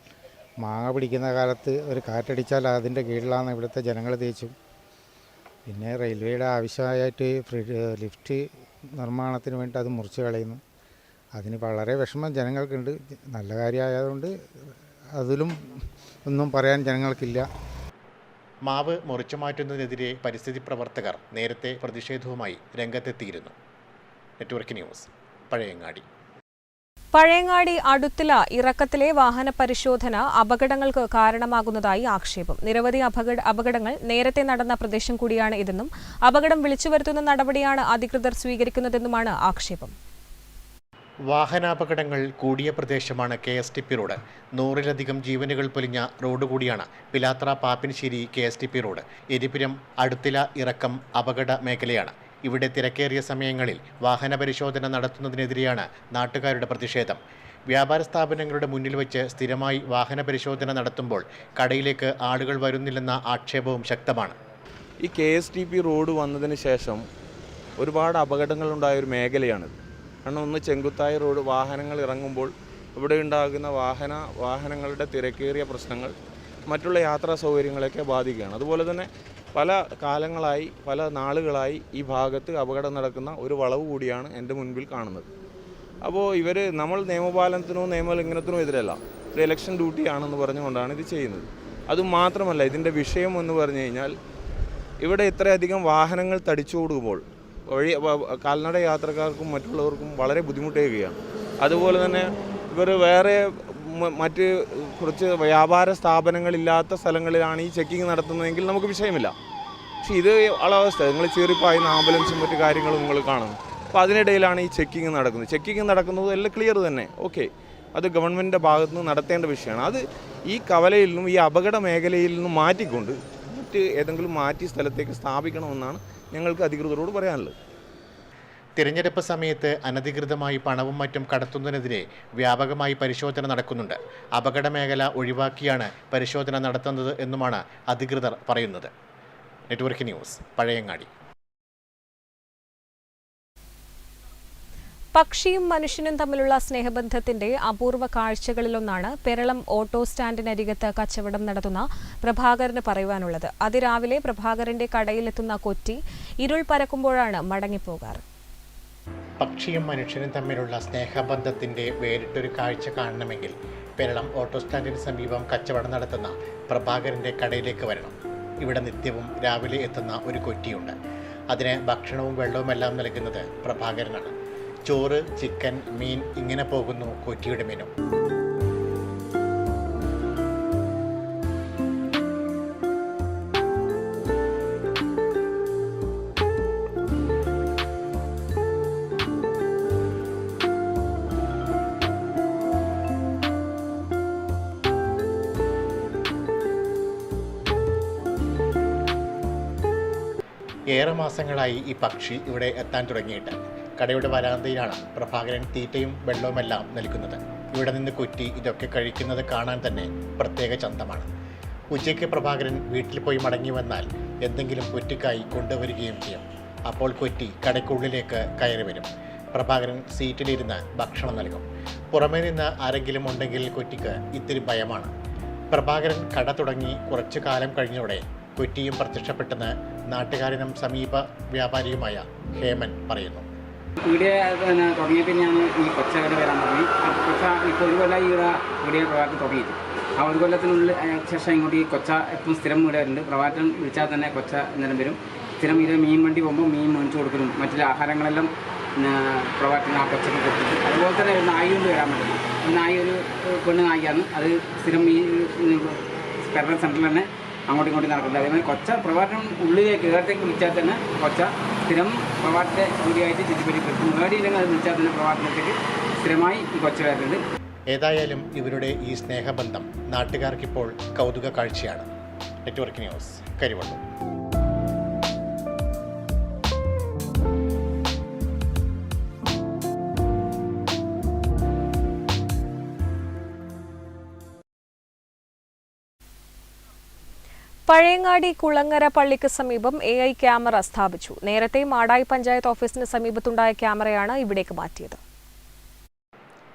മാങ്ങ പിടിക്കുന്ന കാലത്ത് ഒരു കാറ്റടിച്ചാൽ അതിൻ്റെ കീഴിലാണ് ഇവിടുത്തെ ജനങ്ങൾ തേച്ചും. പിന്നെ റെയിൽവേയുടെ ആവശ്യമായിട്ട് ലിഫ്റ്റ് നിർമ്മാണത്തിന് വേണ്ടി അത് മുറിച്ച് കളയുന്നു. അതിന് വളരെ വിഷമം ജനങ്ങൾക്കുണ്ട്. നല്ല കാര്യമായതുകൊണ്ട് അതിലും ഒന്നും പറയാൻ ജനങ്ങൾക്കില്ല. മാവ് മുറിച്ചു മാറ്റുന്നതിനെതിരെ പരിസ്ഥിതി പ്രവർത്തകർ നേരത്തെ പ്രതിഷേധവുമായി രംഗത്തെത്തിയിരുന്നു. Network news, Pazhayangadi. പഴയങ്ങാടി അടുത്തില ഇറക്കത്തിലെ വാഹന പരിശോധന അപകടങ്ങൾക്ക് കാരണമാകുന്നതായി ആക്ഷേപം. നിരവധി അപകടങ്ങൾ നേരത്തെ നടന്ന പ്രദേശം കൂടിയാണ് ഇതെന്നും അപകടം വിളിച്ചുവരുത്തുന്ന നടപടിയാണ് അധികൃതർ സ്വീകരിക്കുന്നതെന്നുമാണ് ആക്ഷേപം. വാഹനാപകടങ്ങൾ കൂടിയ പ്രദേശമാണ് KSTP റോഡ്. 100-ലധികം ജീവനുകൾ പൊലിഞ്ഞ റോഡ് കൂടിയാണ് പിലാത്ര പാപ്പിനിശ്ശേരി KSTP റോഡ്. എരിപുരം അടുത്തില ഇറക്കം അപകട മേഖലയാണ്. ഇവിടെ തിരക്കേറിയ സമയങ്ങളിൽ വാഹന പരിശോധന നടത്തുന്നതിനെതിരെയാണ് നാട്ടുകാരുടെ പ്രതിഷേധം. വ്യാപാര സ്ഥാപനങ്ങളുടെ മുന്നിൽ വെച്ച് സ്ഥിരമായി വാഹന പരിശോധന നടത്തുമ്പോൾ കടയിലേക്ക് ആളുകൾ വരുന്നില്ലെന്ന ആക്ഷേപവും ശക്തമാണ്. ഈ KSTP റോഡ് വന്നതിന് ശേഷം ഒരുപാട് അപകടങ്ങളുണ്ടായ ഒരു മേഖലയാണിത്. കാരണം ഒന്ന് ചെങ്കുത്തായ റോഡ്, വാഹനങ്ങൾ ഇറങ്ങുമ്പോൾ ഇവിടെ ഉണ്ടാകുന്ന വാഹനങ്ങളുടെ തിരക്കേറിയ പ്രശ്നങ്ങൾ മറ്റുള്ള യാത്രാ സൗകര്യങ്ങളെയൊക്കെ ബാധിക്കുകയാണ്. അതുപോലെ തന്നെ പല കാലങ്ങളായി പല നാളുകളായി ഈ ഭാഗത്ത് അപകടം നടക്കുന്ന ഒരു വളവ് കൂടിയാണ് എൻ്റെ മുൻപിൽ കാണുന്നത്. അപ്പോൾ നമ്മൾ നിയമപാലനത്തിനോ നിയമലംഘനത്തിനോ എതിരല്ല, ഇത് ഇലക്ഷൻ ഡ്യൂട്ടിയാണെന്ന് പറഞ്ഞുകൊണ്ടാണ് ഇത് ചെയ്യുന്നത്. അതുമാത്രമല്ല, ഇതിൻ്റെ വിഷയം എന്ന് പറഞ്ഞു കഴിഞ്ഞാൽ ഇവിടെ ഇത്രയധികം വാഹനങ്ങൾ തടിച്ചോടുമ്പോൾ കാൽനട യാത്രക്കാർക്കും മറ്റുള്ളവർക്കും വളരെ ബുദ്ധിമുട്ടേകുകയാണ്. അതുപോലെ തന്നെ വേറെ മറ്റ് കുറച്ച് വ്യാപാര സ്ഥാപനങ്ങളില്ലാത്ത സ്ഥലങ്ങളിലാണ് ഈ ചെക്കിങ് നടത്തുന്നതെങ്കിൽ നമുക്ക് വിഷയമില്ല. പക്ഷേ ഇത് അവസ്ഥ നിങ്ങൾ ചീറിപ്പായുന്ന ആംബുലൻസും മറ്റു കാര്യങ്ങളും നിങ്ങൾ കാണുന്നു. അപ്പോൾ അതിനിടയിലാണ് ഈ ചെക്കിങ് നടക്കുന്നത്. ചെക്കിങ് നടക്കുന്നത് എല്ലാം ക്ലിയർ തന്നെ, ഓക്കെ. അത് ഗവൺമെൻറ്റിൻ്റെ ഭാഗത്തു നിന്ന് നടത്തേണ്ട വിഷയമാണ്. അത് ഈ കവലയിൽ നിന്നും ഈ അപകട മേഖലയിൽ നിന്നും മാറ്റിക്കൊണ്ട് മറ്റ് ഏതെങ്കിലും മാറ്റി സ്ഥലത്തേക്ക് സ്ഥാപിക്കണമെന്നാണ് ഞങ്ങൾക്ക് അധികൃതരോട് പറയാനുള്ളത്. തിരഞ്ഞെടുപ്പ് സമയത്ത് അനധികൃതമായി പണവും മറ്റും കടത്തുന്നതിനെതിരെ വ്യാപകമായി പരിശോധന നടക്കുന്നുണ്ട്. അപകട മേഖല ഒഴിവാക്കിയാണ് പരിശോധന നടത്തുന്നത് എന്നുമാണ് അധികൃതർ പറയുന്നത്. Network news, Pazhayangadi. പക്ഷിയും മനുഷ്യനും തമ്മിലുള്ള സ്നേഹബന്ധത്തിന്റെ അപൂർവ കാഴ്ചകളിലൊന്നാണ് പെരളം ഓട്ടോ സ്റ്റാൻഡിനരികത്ത് കച്ചവടം നടത്തുന്ന പ്രഭാകരന് പറയുവാനുള്ളത്. അതിരാവിലെ പ്രഭാകരന്റെ കടയിലെത്തുന്ന കൊറ്റി ഇരുൾ പരക്കുമ്പോഴാണ് മടങ്ങിപ്പോകാറ്. പക്ഷിയും മനുഷ്യനും തമ്മിലുള്ള സ്നേഹബന്ധത്തിന്റെ വേറിട്ടൊരു കാഴ്ച കാണണമെങ്കിൽ പെരളം ഓട്ടോ സ്റ്റാൻഡിന് സമീപം കച്ചവടം നടത്തുന്ന പ്രഭാകരന്റെ കടയിലേക്ക് വരണം. ഇവിടെ നിത്യവും രാവിലെ എത്തുന്ന ഒരു കൊറ്റിയുണ്ട്. അതിന് ഭക്ഷണവും വെള്ളവുമെല്ലാം നൽകുന്നത് പ്രഭാകരനാണ്. ചോറ്, ചിക്കൻ, മീൻ ഇങ്ങനെ പോകുന്നു കൊറ്റിയുടെ മെനു. ഏറെ മാസങ്ങളായി ഈ പക്ഷി ഇവിടെ എത്താൻ തുടങ്ങിയിട്ട്. കടയുടെ വരാന്തയിലാണ് പ്രഭാകരൻ തീറ്റയും വെള്ളവുമെല്ലാം നൽകുന്നത്. ഇവിടെ നിന്ന് കൊറ്റി ഇതൊക്കെ കഴിക്കുന്നത് കാണാൻ തന്നെ പ്രത്യേക ചന്തമാണ്. ഉച്ചയ്ക്ക് പ്രഭാകരൻ വീട്ടിൽ പോയി മടങ്ങി വന്നാൽ എന്തെങ്കിലും കൊറ്റിക്കായി കൊണ്ടുവരികയും ചെയ്യും. അപ്പോൾ കൊറ്റി കടയ്ക്കുള്ളിലേക്ക് കയറി വരും. പ്രഭാകരൻ സീറ്റിലിരുന്ന് ഭക്ഷണം നൽകും. പുറമേ നിന്ന് ആരെങ്കിലും ഉണ്ടെങ്കിൽ കൊറ്റിക്ക് ഇത്തിരി ഭയമാണ്. പ്രഭാകരൻ കട തുടങ്ങി കുറച്ചു കാലം കഴിഞ്ഞതോടെ കൊറ്റിയും പ്രത്യക്ഷപ്പെട്ടെന്ന് നാട്ടുകാരനും സമീപ വ്യാപാരിയുമായ ഹേമൻ പറയുന്നു. ഇവിടെ തുടങ്ങിയ പിന്നെയാണ് ഈ കൊച്ച കട വരാൻ തുടങ്ങി. കൊച്ച ഇപ്പോൾ ഒരു കൊല്ലം ഇവിടെ പ്രഭാകരൻ തുടങ്ങിയിട്ട് ആ ഒരു കൊല്ലത്തിനുള്ളിൽ ശേഷം ഇങ്ങോട്ട് ഈ കൊച്ച എപ്പോഴും സ്ഥിരം ഇവിടെ വരുന്നുണ്ട്. പ്രഭാകരൻ വിളിച്ചാൽ തന്നെ കൊച്ച എന്നാലും വരും. സ്ഥിരം ഇത് മീൻ വണ്ടി പോകുമ്പോൾ മീൻ മേടിച്ചു കൊടുക്കലും മറ്റുള്ള ആഹാരങ്ങളെല്ലാം പ്രഭാകരൻ ആ കൊച്ചക്ക് കൊടുത്തിട്ട് അതുപോലെ തന്നെ ഒരു നായി കൊണ്ട് വരാൻ പറ്റും. നായി ഒരു പെണ്ണ് നായിയാണ്. അത് സ്ഥിരം ഈ പെരളം സെൻറ്ററിൽ തന്നെ അങ്ങോട്ടും ഇങ്ങോട്ടും നടക്കുന്നത്. അതേമാതിരി കൊച്ച പ്രഭാകരൻ ഉള്ളിലേക്ക് ഏറത്തേക്ക് വിളിച്ചാൽ തന്നെ കൊച്ച സ്ഥിരം പ്രഭാകരത്തെ കൂടിയായിട്ട് ചുറ്റിപ്പറ്റി കിട്ടും. ഏടിയില്ലെങ്കിൽ അത് വിളിച്ചാൽ തന്നെ പ്രഭാകരത്തേക്ക് സ്ഥിരമായി ഈ കൊച്ച വരുന്നുണ്ട്. ഏതായാലും ഇവരുടെ ഈ സ്നേഹബന്ധം നാട്ടുകാർക്കിപ്പോൾ കൗതുക കാഴ്ചയാണ്. Network news, Karivellur. പഴയങ്ങാടി കുളങ്ങര പള്ളിക്ക് സമീപം AI ക്യാമറ സ്ഥാപിച്ചു. നേരത്തെ മാടായി പഞ്ചായത്ത് ഓഫീസിന് സമീപത്തുണ്ടായ ക്യാമറയാണ് ഇവിടേക്ക് മാറ്റിയത്.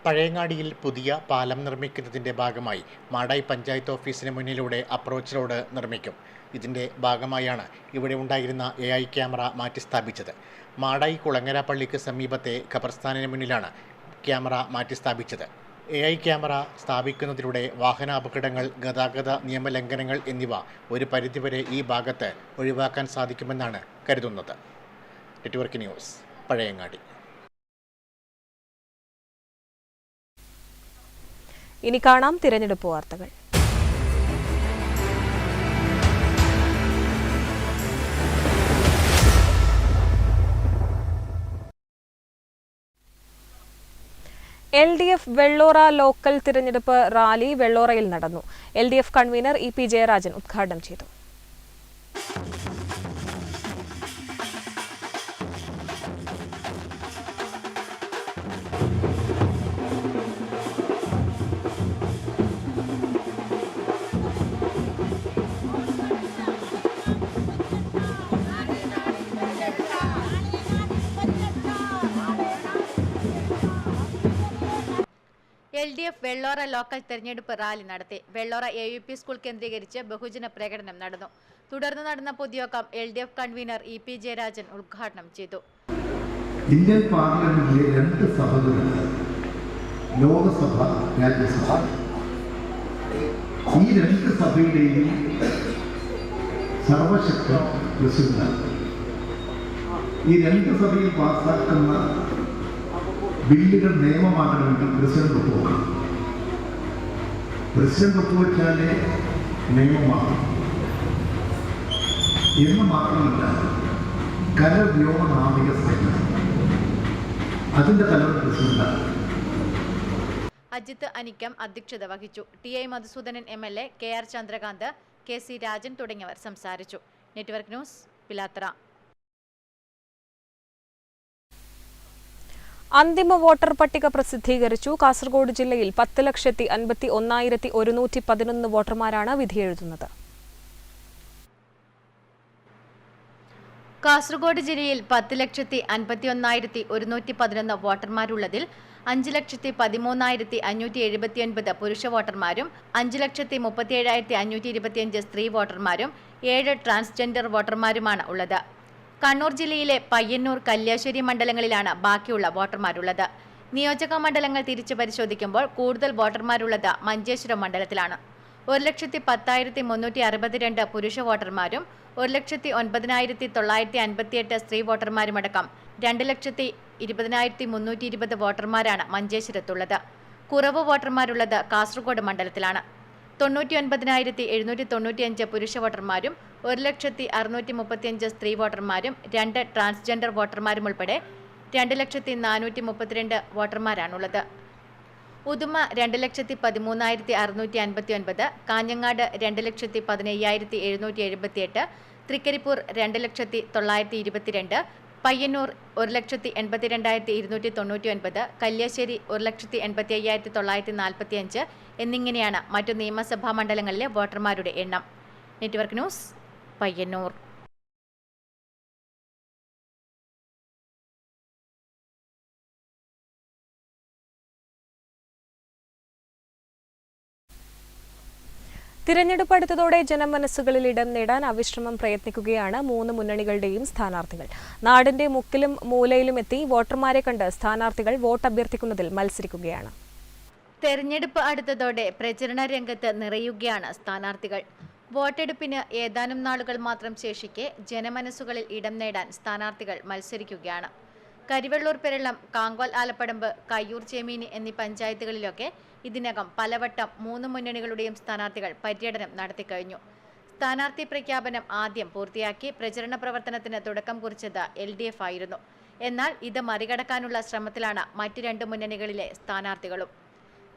പഴയങ്ങാടിയിൽ പുതിയ പാലം നിർമ്മിക്കുന്നതിൻ്റെ ഭാഗമായി മാടായി പഞ്ചായത്ത് ഓഫീസിന് മുന്നിലൂടെ അപ്രോച്ച് റോഡ് നിർമ്മിക്കും. ഇതിൻ്റെ ഭാഗമായാണ് ഇവിടെ ഉണ്ടായിരുന്ന AI ക്യാമറ മാറ്റി സ്ഥാപിച്ചത്. മാടായി കുളങ്ങര പള്ളിക്ക് സമീപത്തെ ഖബർസ്ഥാനിന് മുന്നിലാണ് ക്യാമറ മാറ്റി സ്ഥാപിച്ചത്. AI ക്യാമറ സ്ഥാപിക്കുന്നതിലൂടെ വാഹനാപകടങ്ങൾ, ഗതാഗത നിയമലംഘനങ്ങൾ എന്നിവ ഒരു പരിധിവരെ ഈ ഭാഗത്ത് ഒഴിവാക്കാൻ സാധിക്കുമെന്നാണ് കരുതുന്നത്. Network news, Pazhayangadi. ഇനി കാണാം തിരഞ്ഞെടുപ്പ് വാർത്തകൾ. LDF വെള്ളോറ ലോക്കൽ തിരഞ്ഞെടുപ്പ് റാലി വെള്ളോറയിൽ നടന്നു. LDF കൺവീനർ EP ജയരാജൻ ഉദ്ഘാടനം ചെയ്തു. LDF വെള്ളോറ ലോക്കൽ തെരഞ്ഞെടുപ്പ് റാലി നടത്തി. വെള്ളോറ AUP സ്കൂൾ കേന്ദ്രീകരിച്ച് ബഹുജന പ്രകടനം നടന്നു. തുടർന്ന് നടന്ന പൊതുയോഗം LDF കൺവീനർ EP ജയരാജൻ ഉദ്ഘാടനം ചെയ്തു. ഇന്ത്യൻ പാർലമെന്റിലെ 2 സഭകളുണ്ട്, ലോകസഭ, രാജ്യസഭ. ഈ 2 സഭയുടെയും സർവശക്ത പ്രസിഡന്റാണ്. ഈ 2 സഭയിൽ പാസ്സാക്കുന്ന ബില്ലുകൾ നിയമമാകണമെങ്കിൽ പ്രസിഡന്റ് ഒപ്പുവെക്കണം. പ്രസിഡന്റ് ഒപ്പുവെച്ചാലേ നിയമമാകും എന്ന് മാത്രമല്ല, കര, വ്യോമ, നാവിക സേന അതിൻ്റെ തലവൻ പ്രസിഡന്റാണ്. അജിത്ത് അനിക്കം അധ്യക്ഷത വഹിച്ചു. ടി.ഐ. Madhusoodanan MLA, KR Chandrakant, KC Rajan തുടങ്ങിയവർ സംസാരിച്ചു. Network news, Pilathara. അന്തിമ വോട്ടർ പട്ടിക പ്രസിദ്ധീകരിച്ചു. കാസർഗോഡ് ജില്ലയിൽ 10,51,111 വോട്ടർമാരാണ് വിധിയെഴുതുന്നത്. കാസർഗോഡ് ജില്ലയിൽ 10,51,111 വോട്ടർമാരുള്ളതിൽ 5,13,579 പുരുഷ വോട്ടർമാരും 5,37,525 സ്ത്രീ വോട്ടർമാരും 7 ട്രാൻസ്ജെൻഡർ വോട്ടർമാരുമാണ് ഉള്ളത്. കണ്ണൂർ ജില്ലയിലെ പയ്യന്നൂർ, കല്യാശ്ശേരി മണ്ഡലങ്ങളിലാണ് ബാക്കിയുള്ള വോട്ടർമാരുള്ളത്. നിയോജക മണ്ഡലങ്ങൾ തിരിച്ചു പരിശോധിക്കുമ്പോൾ കൂടുതൽ വോട്ടർമാരുള്ളത് മഞ്ചേശ്വരം മണ്ഡലത്തിലാണ്. 1,10,362 പുരുഷ വോട്ടർമാരും 1,09,958 സ്ത്രീ വോട്ടർമാരുമടക്കം 2,20,320 വോട്ടർമാരാണ് മഞ്ചേശ്വരത്തുള്ളത്. കുറവ് വോട്ടർമാരുള്ളത് കാസർഗോഡ് മണ്ഡലത്തിലാണ്. 99,795 പുരുഷ വോട്ടർമാരും 1,635 സ്ത്രീ വോട്ടർമാരും 2 ട്രാൻസ്ജെൻഡർ വോട്ടർമാരും ഉൾപ്പെടെ 2,432 വോട്ടർമാരാണുള്ളത്. ഉദുമ 2,13,659, കാഞ്ഞങ്ങാട് 2,17,778, തൃക്കരിപ്പൂർ 2,09,22, പയ്യന്നൂർ 1,82,299, കല്യാശ്ശേരി 1,85,945 എന്നിങ്ങനെയാണ് മറ്റു നിയമസഭാ മണ്ഡലങ്ങളിലെ വോട്ടർമാരുടെ എണ്ണം. Network news, Payyanur. തിരഞ്ഞെടുപ്പ് അടുത്തതോടെ ജനമനസ്സുകളിൽ ഇടം നേടാൻ അവിശ്രമം പ്രയത്നിക്കുകയാണ് 3 മുന്നണികളുടെയും സ്ഥാനാർത്ഥികൾ. നാടിന്റെ മുക്കിലും മൂലയിലും എത്തി വോട്ടർമാരെ കണ്ട് സ്ഥാനാർത്ഥികൾ വോട്ട് അഭ്യർത്ഥിക്കുന്നതിൽ മത്സരിക്കുകയാണ്. തെരഞ്ഞെടുപ്പ് അടുത്തതോടെ പ്രചരണ രംഗത്ത് നിറയുകയാണ് സ്ഥാനാർത്ഥികൾ. വോട്ടെടുപ്പിന് ഏതാനും നാളുകൾ മാത്രം ശേഷിക്കെ ജനമനസ്സുകളിൽ ഇടം നേടാൻ സ്ഥാനാർത്ഥികൾ മത്സരിക്കുകയാണ്. കരിവെള്ളൂർ, പെരളം, കാങ്കോൽ, ആലപ്പടമ്പ്, കയ്യൂർ, ചേമീനി എന്നീ പഞ്ചായത്തുകളിലൊക്കെ ഇതിനകം പലവട്ടം 3 മുന്നണികളുടെയും സ്ഥാനാർത്ഥികൾ പര്യടനം നടത്തിക്കഴിഞ്ഞു. സ്ഥാനാർത്ഥി പ്രഖ്യാപനം ആദ്യം പൂർത്തിയാക്കി പ്രചരണ പ്രവർത്തനത്തിന് തുടക്കം കുറിച്ചത് LDF ആയിരുന്നു. എന്നാൽ ഇത് മറികടക്കാനുള്ള ശ്രമത്തിലാണ് മറ്റ് 2 മുന്നണികളിലെ സ്ഥാനാർത്ഥികളും.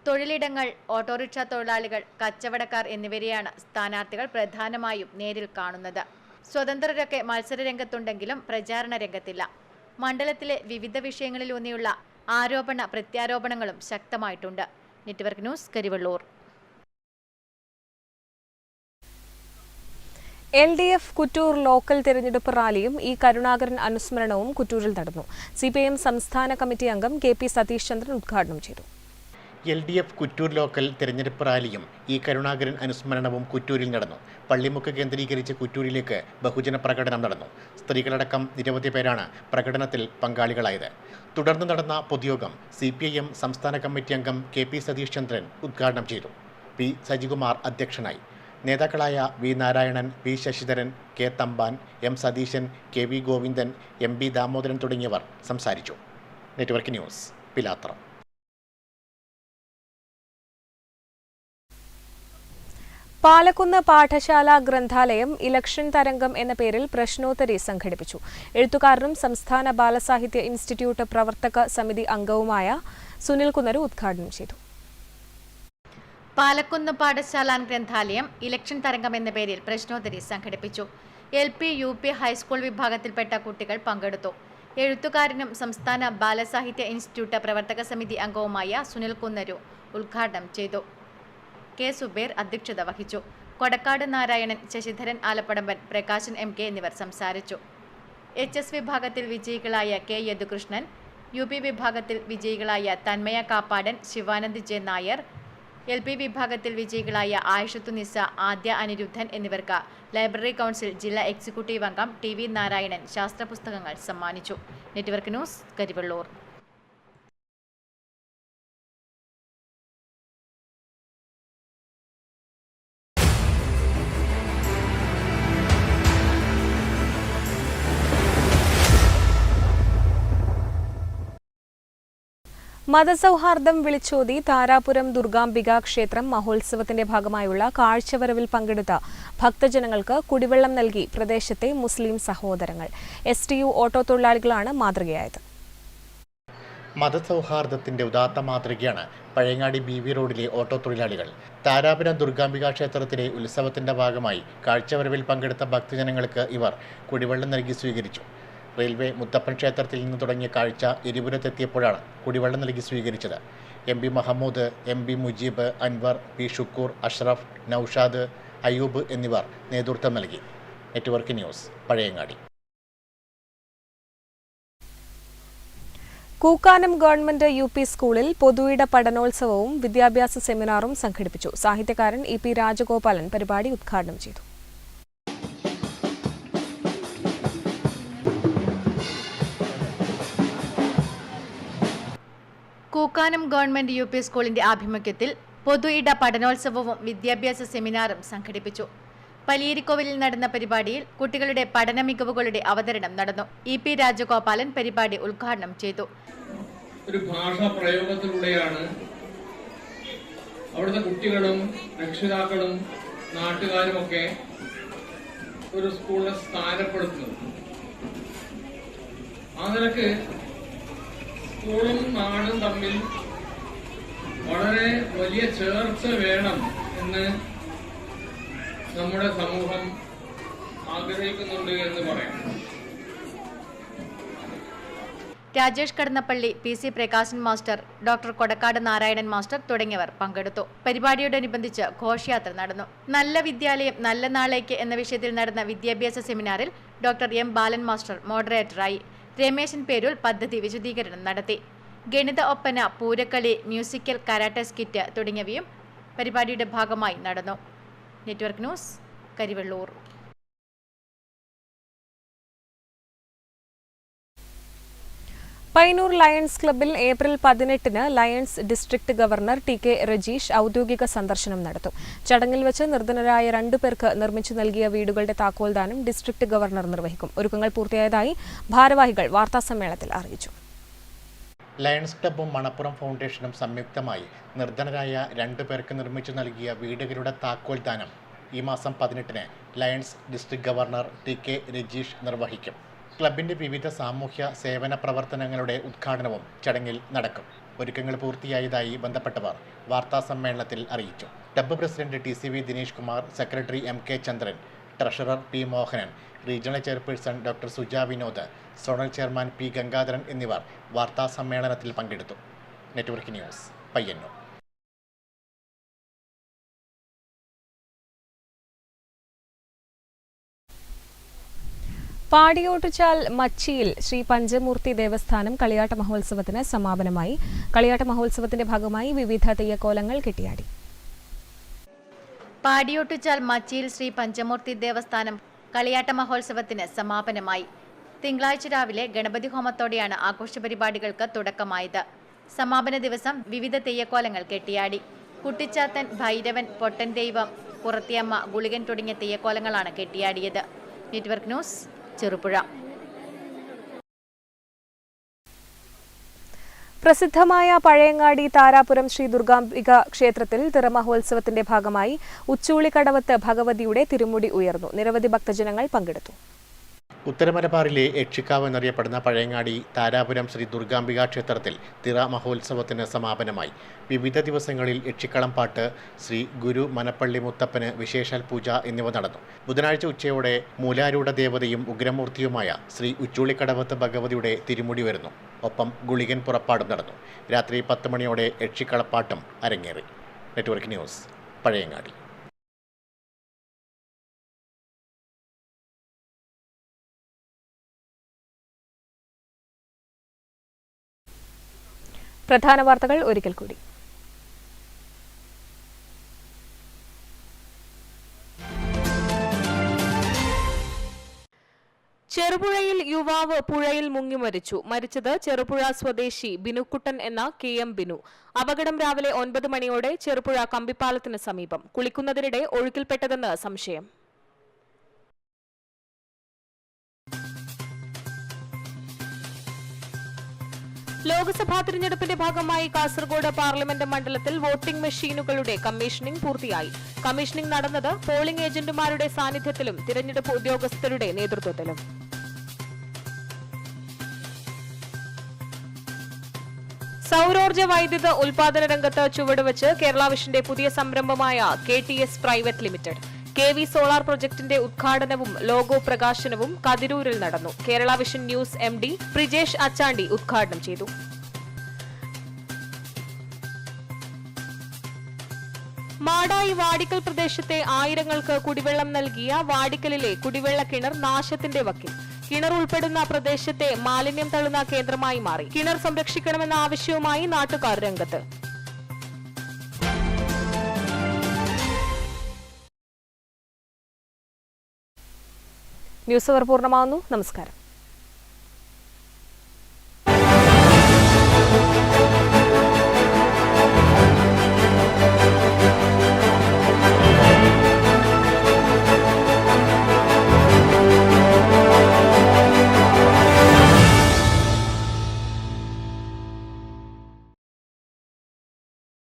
തൊഴിലിടങ്ങൾ, ഓട്ടോറിക്ഷ തൊഴിലാളികൾ, കച്ചവടക്കാർ എന്നിവരെയാണ് സ്ഥാനാർത്ഥികൾ പ്രധാനമായും നേരിൽ കാണുന്നത്. സ്വതന്ത്രരൊക്കെ മത്സര രംഗത്തുണ്ടെങ്കിലും പ്രചാരണ രംഗത്തില്ല. മണ്ഡലത്തിലെ വിവിധ വിഷയങ്ങളിലൂന്നിയുള്ള ആരോപണ പ്രത്യാരോപണങ്ങളും ശക്തമായിട്ടുണ്ട്. Network news, Karivellur. LDF Kuttur local തിരഞ്ഞെടുപ്പ് റാലിയും ഈ കരുണാകരൻ അനുസ്മരണവും കുറ്റൂരിൽ നടന്നു. CPIM സംസ്ഥാന കമ്മിറ്റി അംഗം KP സതീഷ് ചന്ദ്രൻ ഉദ്ഘാടനം ചെയ്തു. LDF കുറ്റൂർ ലോക്കൽ തിരഞ്ഞെടുപ്പ് റാലിയും ഈ കരുണാകരൻ അനുസ്മരണവും കുറ്റൂരിൽ നടന്നു. പള്ളിമുക്ക് കേന്ദ്രീകരിച്ച് കുറ്റൂരിലേക്ക് ബഹുജന പ്രകടനം നടന്നു. സ്ത്രീകളടക്കം നിരവധി പേരാണ് പ്രകടനത്തിൽ പങ്കാളികളായത്. തുടർന്ന് നടന്ന പൊതുയോഗം CPIM സംസ്ഥാന കമ്മിറ്റി അംഗം KP സതീഷ് ചന്ദ്രൻ ഉദ്ഘാടനം ചെയ്തു. P സജികുമാർ അധ്യക്ഷനായി. നേതാക്കളായ V Narayanan, P Sasidharan, K Thampan, M Satheesan, KV Govindan, MB Damodaran തുടങ്ങിയവർ സംസാരിച്ചു. Network news, Pilathara. പാലക്കുന്ന് പാഠശാല ഗ്രന്ഥാലയം ഇലക്ഷൻ തരംഗം എന്ന പേരിൽ പ്രശ്നോത്തരി സംഘടിപ്പിച്ചു. എഴുത്തുകാരനും സംസ്ഥാന ബാലസാഹിത്യ ഇൻസ്റ്റിറ്റ്യൂട്ട് പ്രവർത്തക സമിതി അംഗവുമായ സുനിൽ കുന്നരു ഉദ്ഘാടനം ചെയ്തു. പാലക്കുന്ന് പാഠശാല ഗ്രന്ഥാലയം ഇലക്ഷൻ തരംഗം എന്ന പേരിൽ പ്രശ്നോത്തരി സംഘടിപ്പിച്ചു. LP, UP, ഹൈസ്കൂൾ വിഭാഗത്തിൽപ്പെട്ട കുട്ടികൾ പങ്കെടുത്തു. എഴുത്തുകാരനും സംസ്ഥാന ബാലസാഹിത്യ ഇൻസ്റ്റിറ്റ്യൂട്ട് പ്രവർത്തക സമിതി അംഗവുമായ സുനിൽ കുന്നരു ഉദ്ഘാടനം ചെയ്തു. K സുബേർ അധ്യക്ഷത വഹിച്ചു. കൊടക്കാട് നാരായണൻ, ശശിധരൻ ആലപ്പടമ്പൻ, പ്രകാശൻ MK എന്നിവർ സംസാരിച്ചു. HS വിഭാഗത്തിൽ വിജയികളായ K യദുകൃഷ്ണൻ, UP വിഭാഗത്തിൽ വിജയികളായ തന്മയ കാപ്പാടൻ, ശിവാനന്ദ് J നായർ, LP വിഭാഗത്തിൽ വിജയികളായ ആയിഷത്തു നിസ, ആദ്യ അനിരുദ്ധൻ എന്നിവർക്ക് ലൈബ്രറി കൗൺസിൽ ജില്ലാ എക്സിക്യൂട്ടീവ് അംഗം TV നാരായണൻ ശാസ്ത്രപുസ്തകങ്ങൾ സമ്മാനിച്ചു. Network news, Karivellur. മതസൗഹാർദ്ദം വിളിച്ചോതി താരാപുരം ദുർഗാംബിക ക്ഷേത്രം മഹോത്സവത്തിന്റെ ഭാഗമായുള്ള കാഴ്ചവരവിൽ പങ്കെടുത്ത ഭക്തജനങ്ങൾക്ക് കുടിവെള്ളം നൽകി പ്രദേശത്തെ മുസ്ലിം സഹോദരങ്ങൾ. STU ഓട്ടോ തൊഴിലാളികളാണ് മാതൃകയായത്. മതസൗഹാർദ്ദത്തിന്റെ ഉദാത്ത മാതൃകയാണ് പഴയങ്ങാടി BV റോഡിലെ ഓട്ടോ തൊഴിലാളികൾ. താരാപുരം ദുർഗാംബിക ക്ഷേത്രത്തിലെ ഉത്സവത്തിന്റെ ഭാഗമായി കാഴ്ചവരവിൽ പങ്കെടുത്ത ഭക്തജനങ്ങൾക്ക് ഇവർ കുടിവെള്ളം നൽകി സ്വീകരിച്ചു. റെയിൽവേ മുത്തപ്പൻ ക്ഷേത്രത്തിൽ നിന്ന് തുടങ്ങിയ കാഴ്ച എരിപുരത്തെത്തിയപ്പോഴാണ് കുടിവെള്ളം നൽകി സ്വീകരിച്ചത്. MB Mahmood, MB Mujeeb, Anwar, P Shukkur, Ashraf, Naushad, Ayyub എന്നിവർ നേതൃത്വം നൽകി. Network news, Pazhayangadi. Kookkanam government UP സ്കൂളിൽ പൊതുയിട പഠനോത്സവവും വിദ്യാഭ്യാസ സെമിനാറും സംഘടിപ്പിച്ചു. സാഹിത്യകാരൻ EP രാജഗോപാലൻ പരിപാടി ഉദ്ഘാടനം ചെയ്തു. കൂക്കാനം ഗവൺമെന്റ് UP സ്കൂളിന്റെ ആഭിമുഖ്യത്തിൽ പൊതുയിട പഠനോത്സവവും വിദ്യാഭ്യാസ സെമിനാറും സംഘടിപ്പിച്ചു. പലിയേരിക്കോവിലിൽ നടന്ന പരിപാടിയിൽ കുട്ടികളുടെ പഠന മികവുകളുടെ അവതരണം നടന്നു. EP രാജഗോപാലൻ പരിപാടി ഉദ്ഘാടനം ചെയ്തു. ഒരു ഭാഷാ പ്രയോഗത്തിലൂടെയാണ് അവിടുത്തെ കുട്ടികളും രക്ഷിതാക്കളും നാട്ടുകാരുമൊക്കെ ഒരു സ്കൂളിനെ സ്ഥാനപ്പെടുത്തുന്നത്. ആ നിലക്ക് സ്കൂളും നാടും തമ്മിൽ വളരെ വലിയ ചേർച്ച വേണം എന്ന് നമ്മുടെ സമൂഹം ആഗ്രഹിക്കുന്നുണ്ട് എന്ന് പറയാം. Rajesh Kadannappally, PC Prakashan master, doctor Kodakkad Narayanan master തുടങ്ങിയവർ പങ്കെടുത്തു. പരിപാടിയോടനുബന്ധിച്ച് ഘോഷയാത്ര നടന്നു. നല്ല വിദ്യാലയം നല്ല നാളേക്ക് എന്ന വിഷയത്തിൽ നടന്ന വിദ്യാഭ്യാസ സെമിനാറിൽ ഡോക്ടർ M ബാലൻ മാസ്റ്റർ മോഡറേറ്ററായി. രമേശൻ പേരൂൽ പദ്ധതി വിശദീകരണം നടത്തി. ഗണിത oppana, Poorakkali, musical, karate skit തുടങ്ങിയവയും പരിപാടിയുടെ ഭാഗമായി നടന്നു. Network news, Karivellur. Payyanur lions ക്ലബ്ബിൽ ഏപ്രിൽ 18-ന് lions district governor TK Rajeesh ഔദ്യോഗിക സന്ദർശനം നടത്തും. ചടങ്ങിൽ വെച്ച് നിർധനരായ 2 പേർക്ക് നിർമ്മിച്ചു നൽകിയ വീടുകളുടെ താക്കോൽദാനം ഡിസ്ട്രിക്ട് ഗവർണർ നിർവഹിക്കും. ഒരുക്കങ്ങൾ പൂർത്തിയായതായി ഭാരവാഹികൾ വാർത്താസമ്മേളനത്തിൽ അറിയിച്ചു. ലയൺസ് ക്ലബ്ബും മണപ്പുറം ഫൗണ്ടേഷനും സംയുക്തമായി നിർധനരായ 2 പേർക്ക് നിർമ്മിച്ചു നൽകിയ വീടുകളുടെ താക്കോൽദാനം ഈ മാസം 18-ന് lions district governor TK Rajeesh നിർവഹിക്കും. ക്ലബിന്റെ വിവിധ സാമൂഹ്യ സേവന പ്രവർത്തനങ്ങളുടെ ഉദ്ഘാടനവും ചടങ്ങിൽ നടക്കും. ഒരുക്കങ്ങൾ പൂർത്തിയായതായി ബന്ധപ്പെട്ടവർ വാർത്താസമ്മേളനത്തിൽ അറിയിച്ചു. Club president TCV Dinesh Kumar, secretary MK Chandran, treasurer P Mohanan, regional chairperson doctor Suja Vinod, zonal chairman P Gangadharan എന്നിവർ വാർത്താസമ്മേളനത്തിൽ പങ്കെടുത്തു. Network news, Payyanur. പാടിയോട്ടുചാൽ മച്ചിയിൽ ശ്രീ പഞ്ചമൂർത്തി ദേവസ്ഥാനം കളിയാട്ട മഹോത്സവത്തിന് സമാപനമായി. കളിയാട്ട മഹോത്സവത്തിന്റെ ഭാഗമായി വിവിധ തെയ്യക്കോലങ്ങൾ കെട്ടിയാടി. പാടിയോട്ടുചാൽ മച്ചിയിൽ ശ്രീ പഞ്ചമൂർത്തി ദേവസ്ഥാനം കളിയാട്ട മഹോത്സവത്തിന് സമാപനമായി. തിങ്കളാഴ്ച രാവിലെ ഗണപതി ഹോമത്തോടെയാണ് ആഘോഷ പരിപാടികൾക്ക് തുടക്കമായത്. സമാപന ദിവസം വിവിധ തെയ്യക്കോലങ്ങൾ കെട്ടിയാടി. കുട്ടിച്ചാത്തൻ, ഭൈരവൻ, പൊട്ടൻ ദൈവം, പുറത്തിയമ്മ, ഗുളികൻ തുടങ്ങിയ തെയ്യക്കോലങ്ങളാണ് കെട്ടിയാടിയത്. Network news, Cherupuzha. പ്രസിദ്ധമായ പഴയങ്ങാടി താരാപുരം ശ്രീ ദുർഗാംബിക ക്ഷേത്രത്തിൽ തിറമഹോത്സവത്തിന്റെ ഭാഗമായി ഉച്ചൂളിക്കടവത്ത് ഭഗവതിയുടെ തിരുമുടി ഉയർന്നു. നിരവധി ഭക്തജനങ്ങൾ പങ്കെടുത്തു. ഉത്തരമലബാറിലെ യക്ഷിക്കാവ് എന്നറിയപ്പെടുന്ന പഴയങ്ങാടി താരാപുരം ശ്രീ ദുർഗാംബിക ക്ഷേത്രത്തിൽ തിറ മഹോത്സവത്തിന് സമാപനമായി. വിവിധ ദിവസങ്ങളിൽ യക്ഷിക്കളം പാട്ട്, ശ്രീ ഗുരു മനപ്പള്ളി മുത്തപ്പന് വിശേഷാൽ പൂജ എന്നിവ നടന്നു. ബുധനാഴ്ച ഉച്ചയോടെ മൂലാരൂഢ ദേവതയും ഉഗ്രമൂർത്തിയുമായ ശ്രീ ഉച്ചൂളിക്കടവത്ത് ഭഗവതിയുടെ തിരുമുടി വരുന്നു. ഒപ്പം ഗുളികൻ പുറപ്പാടും നടന്നു. രാത്രി 10 മണിയോടെ യക്ഷിക്കളപ്പാട്ടും അരങ്ങേറി. Network news, Pazhayangadi. പ്രധാന വാർത്തകൾ ഒരിക്കൽ കൂടി. ചെറുപുഴയിൽ യുവാവ് പുഴയിൽ മുങ്ങി മരിച്ചു. മരിച്ചത് ചെറുപുഴ സ്വദേശി ബിനുക്കുട്ടൻ എന്ന KM ബിനു. അപകടം രാവിലെ 9 മണിയോടെ ചെറുപുഴ കമ്പിപ്പാലത്തിന് സമീപം. കുളിക്കുന്നതിനിടെ ഒഴുക്കിൽപ്പെട്ടതെന്ന് സംശയം. ലോക്സഭാ തിരഞ്ഞെടുപ്പിന്റെ ഭാഗമായി കാസർഗോഡ് പാർലമെന്റ് മണ്ഡലത്തിൽ വോട്ടിംഗ് മെഷീനുകളുടെ കമ്മീഷനിംഗ് പൂർത്തിയായി. കമ്മീഷനിംഗ് നടന്നത് പോളിംഗ് ഏജന്റുമാരുടെ സാന്നിധ്യത്തിലും തിരഞ്ഞെടുപ്പ് ഉദ്യോഗസ്ഥരുടെ നേതൃത്വത്തിലും. സൗരോർജ്ജ വൈദ്യുത ഉൽപാദന രംഗത്ത് ചുവടുവെച്ച് കേരള വിഷന്റെ പുതിയ സംരംഭമായ KTS private limited KV solar പ്രൊജക്ടിന്റെ ഉദ്ഘാടനവും ലോഗോ പ്രകാശനവും കതിരൂരിൽ നടന്നു. Kerala vision news MD Prijesh Achandi ഉദ്ഘാടനം ചെയ്തു. മാടായി വാടിക്കൽ പ്രദേശത്തെ ആയിരങ്ങൾക്ക് കുടിവെള്ളം നൽകിയ വാടിക്കലിലെ കുടിവെള്ള കിണർ നാശത്തിന്റെ വക്കിൽ. കിണർ ഉൾപ്പെടുന്ന പ്രദേശത്തെ മാലിന്യം തള്ളുന്ന കേന്ദ്രമായി മാറി. കിണർ സംരക്ഷിക്കണമെന്ന ആവശ്യവുമായി നാട്ടുകാർ രംഗത്ത്. ന്യൂസ് അവർ പൂർണ്ണമാകുന്നു. നമസ്കാരം.